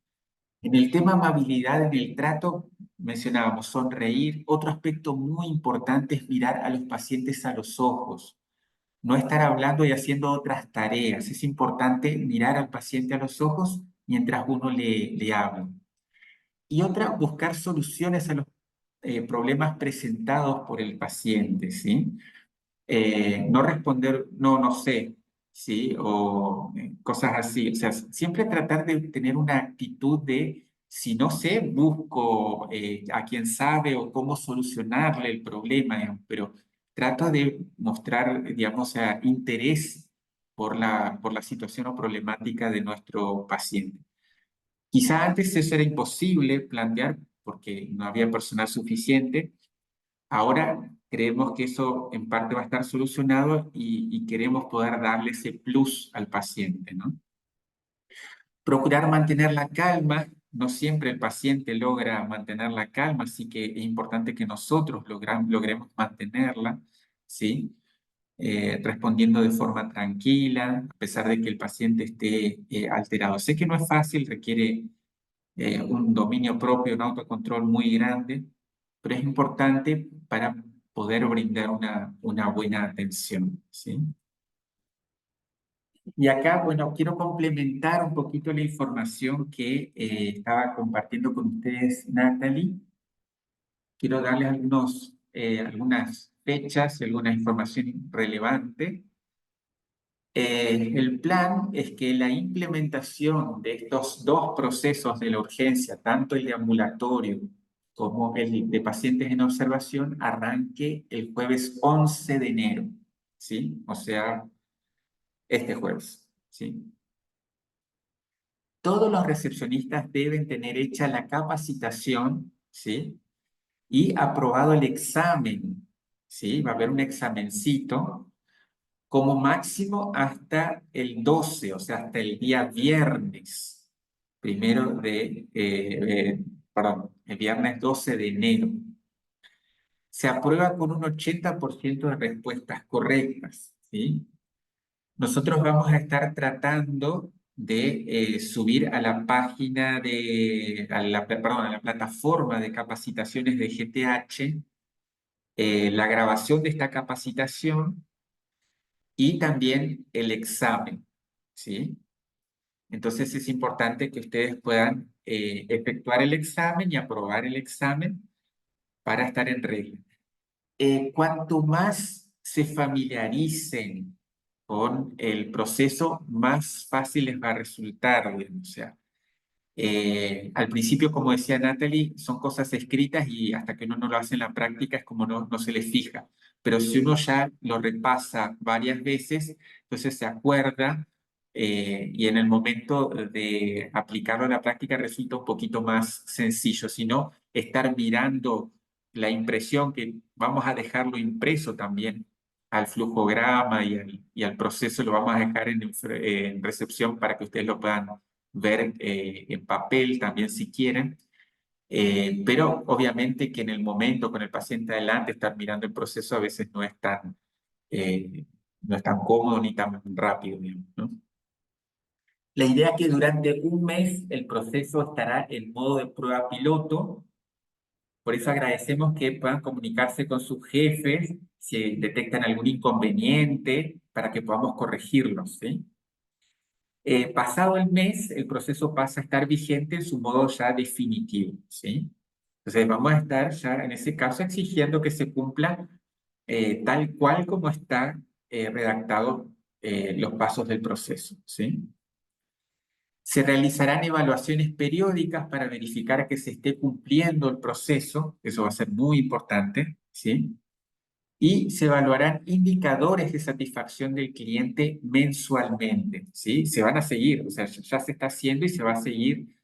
En el tema amabilidad en el trato, mencionábamos sonreír. Otro aspecto muy importante es mirar a los pacientes a los ojos, no estar hablando y haciendo otras tareas. Es importante mirar al paciente a los ojos mientras uno le habla. Y otra, buscar soluciones a los problemas presentados por el paciente, ¿sí? No responder, no, no sé, ¿sí? O cosas así. O sea, siempre tratar de tener una actitud de, si no sé, busco a quien sabe o cómo solucionarle el problema, digamos, pero trata de mostrar, digamos, interés por la situación o problemática de nuestro paciente. Quizá antes eso era imposible plantear porque no había personal suficiente. Ahora creemos que eso en parte va a estar solucionado y queremos poder darle ese plus al paciente, ¿no? Procurar mantener la calma. No siempre el paciente logra mantener la calma, así que es importante que nosotros logremos mantenerla, ¿sí? Respondiendo de forma tranquila, a pesar de que el paciente esté alterado. Sé que no es fácil, requiere un dominio propio, un autocontrol muy grande, pero es importante para poder brindar una buena atención, ¿sí? Y acá, bueno, quiero complementar un poquito la información que estaba compartiendo con ustedes, Natalie. Quiero darles algunas fechas, alguna información relevante. El plan es que la implementación de estos dos procesos de la urgencia, tanto el de ambulatorio como el de pacientes en observación, arranque el jueves 11 de enero, ¿sí? O sea, este jueves, ¿sí? Todos los recepcionistas deben tener hecha la capacitación, ¿sí? Y aprobado el examen, ¿sí? Va a haber un examencito como máximo hasta el 12, o sea, hasta el día viernes, perdón, el viernes 12 de enero. Se aprueba con un 80% de respuestas correctas, ¿sí? nosotros vamos a estar tratando de subir a la página perdón, a la plataforma de capacitaciones de GTH la grabación de esta capacitación y también el examen, ¿sí? Entonces es importante que ustedes puedan efectuar el examen y aprobar el examen para estar en regla. Cuanto más se familiaricen con el proceso, más fácil les va a resultar, digamos. O sea, al principio, como decía Natalie, son cosas escritas y hasta que uno no lo hace en la práctica es como no se le fija. Pero si uno ya lo repasa varias veces, entonces se acuerda y en el momento de aplicarlo a la práctica resulta un poquito más sencillo. Si no, estar mirando la impresión, que vamos a dejarlo impreso también al flujograma y al proceso, lo vamos a dejar en recepción para que ustedes lo puedan ver en papel también si quieren, pero obviamente que en el momento con el paciente adelante estar mirando el proceso a veces eh, no es tan cómodo ni tan rápido, digamos, ¿no? La idea es que durante un mes el proceso estará en modo de prueba piloto, por eso agradecemos que puedan comunicarse con sus jefes si detectan algún inconveniente para que podamos corregirlos, ¿sí? Pasado el mes, el proceso pasa a estar vigente en su modo ya definitivo, ¿sí? Entonces vamos a estar ya en ese caso exigiendo que se cumpla tal cual como está redactado los pasos del proceso, ¿sí? Se realizarán evaluaciones periódicas para verificar que se esté cumpliendo el proceso, eso va a ser muy importante, ¿sí? Y se evaluarán indicadores de satisfacción del cliente mensualmente, ¿sí? Se van a seguir, o sea, ya se está haciendo y se va a seguir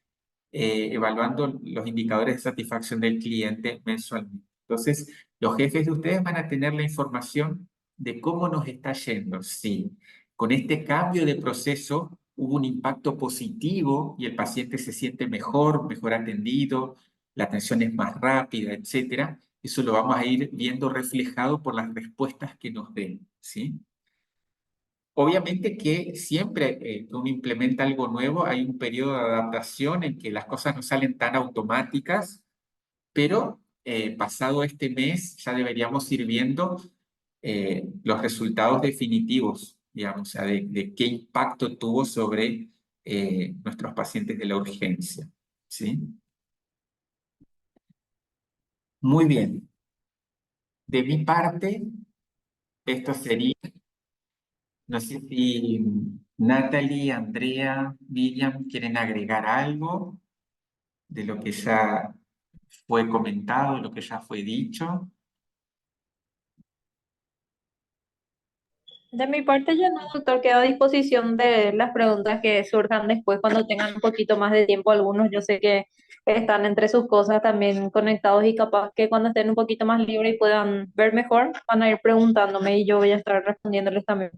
evaluando los indicadores de satisfacción del cliente mensualmente. Entonces, los jefes de ustedes van a tener la información de cómo nos está yendo. Sí, con este cambio de proceso hubo un impacto positivo y el paciente se siente mejor, mejor atendido, la atención es más rápida, etcétera. Eso lo vamos a ir viendo reflejado por las respuestas que nos den, ¿sí? Obviamente que siempre que uno implementa algo nuevo hay un periodo de adaptación en que las cosas no salen tan automáticas, pero pasado este mes ya deberíamos ir viendo los resultados definitivos, digamos, o sea, de qué impacto tuvo sobre nuestros pacientes de la urgencia, ¿sí? Muy bien. De mi parte, esto sería. No sé si Natalie, Andrea, Miriam quieren agregar algo de lo que ya fue comentado, de lo que ya fue dicho.
De mi parte, yo no, doctor, quedo a disposición de las preguntas que surjan después cuando tengan un poquito más de tiempo. Algunos yo sé que están entre sus cosas también conectados y capaz que cuando estén un poquito más libres y puedan ver mejor, van a ir preguntándome y yo voy a estar respondiéndoles también.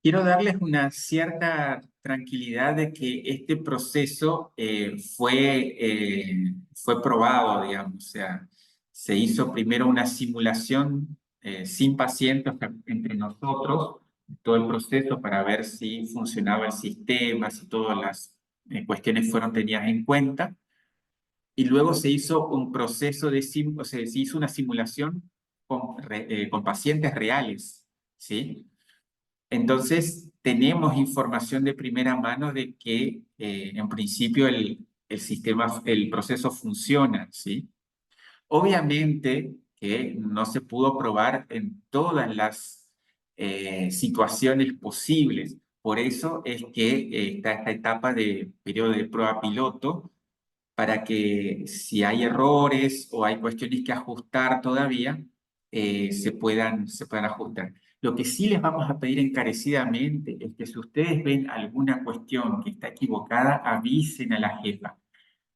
Quiero darles una cierta tranquilidad de que este proceso fue probado, digamos. O sea, se hizo primero una simulación sin pacientes entre nosotros, todo el proceso para ver si funcionaba el sistema, si todas las cuestiones fueron tenidas en cuenta. Y luego se hizo un proceso o sea, se hizo una simulación con pacientes reales, ¿sí? Entonces, tenemos información de primera mano de que en principio el sistema, el proceso funciona, ¿sí? Obviamente que no se pudo probar en todas las situaciones posibles. Por eso es que está esta etapa de periodo de prueba piloto, para que si hay errores o hay cuestiones que ajustar todavía, se puedan ajustar. Lo que sí les vamos a pedir encarecidamente es que si ustedes ven alguna cuestión que está equivocada, avisen a la jefa.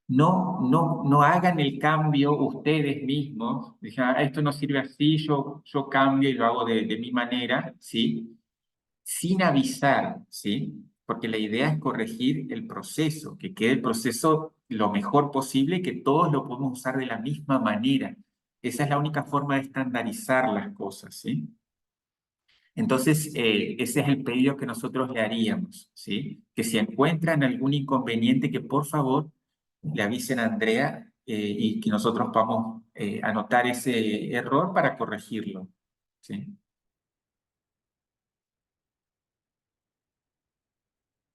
No hagan el cambio ustedes mismos. Digan, "Ah, esto no sirve así, yo cambio y lo hago de mi manera", ¿sí? Sin avisar, ¿sí? Porque la idea es corregir el proceso, que quede el proceso lo mejor posible y que todos lo podamos usar de la misma manera. Esa es la única forma de estandarizar las cosas, ¿sí? Entonces, ese es el pedido que nosotros le haríamos, ¿sí? Que si encuentran algún inconveniente, que por favor le avisen a Andrea y que nosotros podamos anotar ese error para corregirlo, ¿sí?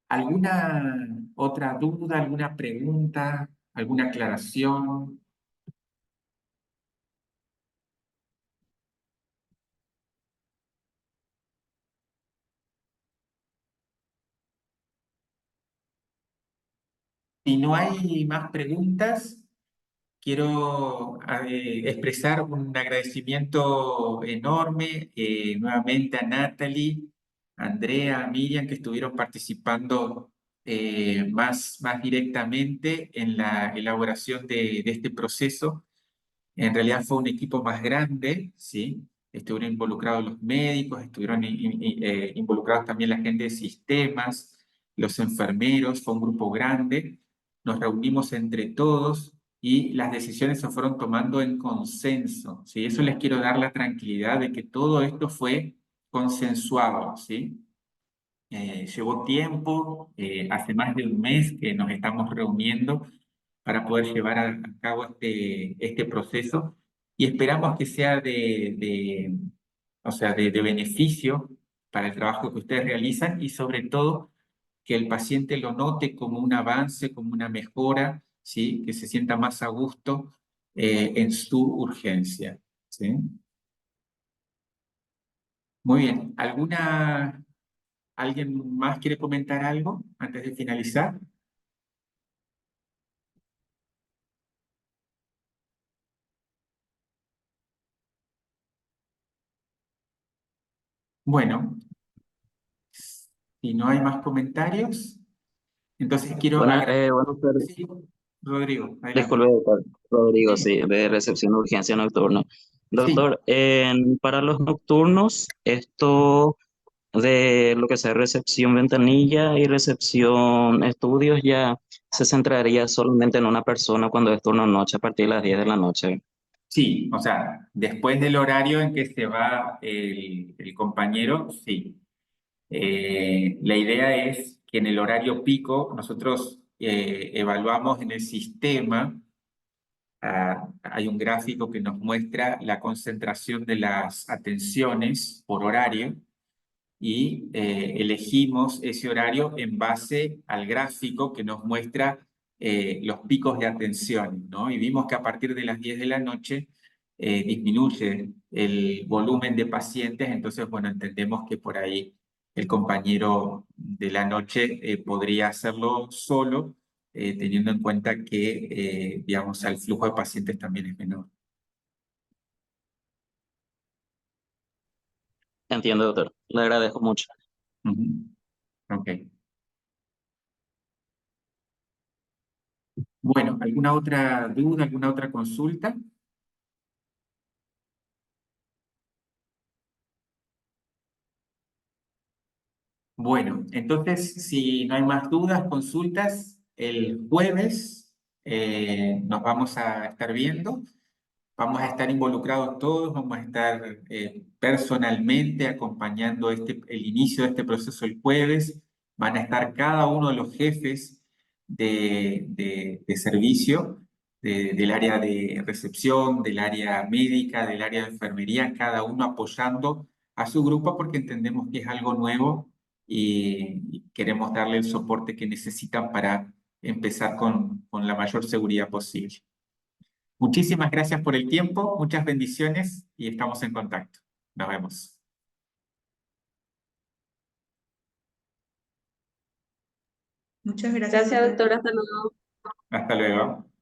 ¿Alguna otra duda, alguna pregunta, alguna aclaración? Si no hay más preguntas, quiero expresar un agradecimiento enorme nuevamente a Natalie, a Andrea, a Miriam, que estuvieron participando más directamente en la elaboración de este proceso. En realidad fue un equipo más grande, ¿sí? Estuvieron involucrados los médicos, estuvieron involucrados también la gente de sistemas, los enfermeros, fue un grupo grande. Nos reunimos entre todos y las decisiones se fueron tomando en consenso, ¿sí? Eso les quiero dar la tranquilidad de que todo esto fue consensuado, ¿sí? Llevó tiempo, hace más de un mes que nos estamos reuniendo para poder llevar a cabo este proceso y esperamos que sea o sea, de beneficio para el trabajo que ustedes realizan y sobre todo que el paciente lo note como un avance, como una mejora, ¿sí? Que se sienta más a gusto en su urgencia, ¿sí? Muy bien. ¿Alguien más quiere comentar algo antes de finalizar? Bueno, si no hay más comentarios, entonces quiero
Bueno,
agradecer.
bueno,
Sí, Rodrigo, adelante.
disculpe, doctor. Rodrigo,
Sí,
sí, de recepción de urgencia nocturna.
sí,
Doctor, para los nocturnos, esto de lo que sea recepción ventanilla y recepción estudios ya se centraría solamente en una persona cuando es turno noche a partir de las 10 de la noche.
sí, o sea, después del horario en que se va el compañero, sí. La idea es que en el horario pico nosotros evaluamos en el sistema. Hay un gráfico que nos muestra la concentración de las atenciones por horario y elegimos ese horario en base al gráfico que nos muestra los picos de atención, ¿no? Y vimos que a partir de las 10 de la noche disminuye el volumen de pacientes, entonces, bueno, entendemos que por ahí el compañero de la noche podría hacerlo solo, teniendo en cuenta que, digamos, el flujo de pacientes también es menor.
Entiendo, doctor. Le agradezco mucho.
Ujú. Ok. Bueno, ¿alguna otra duda, alguna otra consulta? Bueno, entonces, si no hay más dudas, consultas, el jueves nos vamos a estar viendo. Vamos a estar involucrados todos, vamos a estar personalmente acompañando el inicio de este proceso el jueves. Van a estar cada uno de los jefes de servicio del área de recepción, del área médica, del área de enfermería, cada uno apoyando a su grupo porque entendemos que es algo nuevo y queremos darle el soporte que necesitan para empezar con la mayor seguridad posible. Muchísimas gracias por el tiempo, muchas bendiciones y estamos en contacto. Nos vemos.
Muchas gracias a
Gracias,
ustedes.
doctora. Hasta luego.
Hasta luego.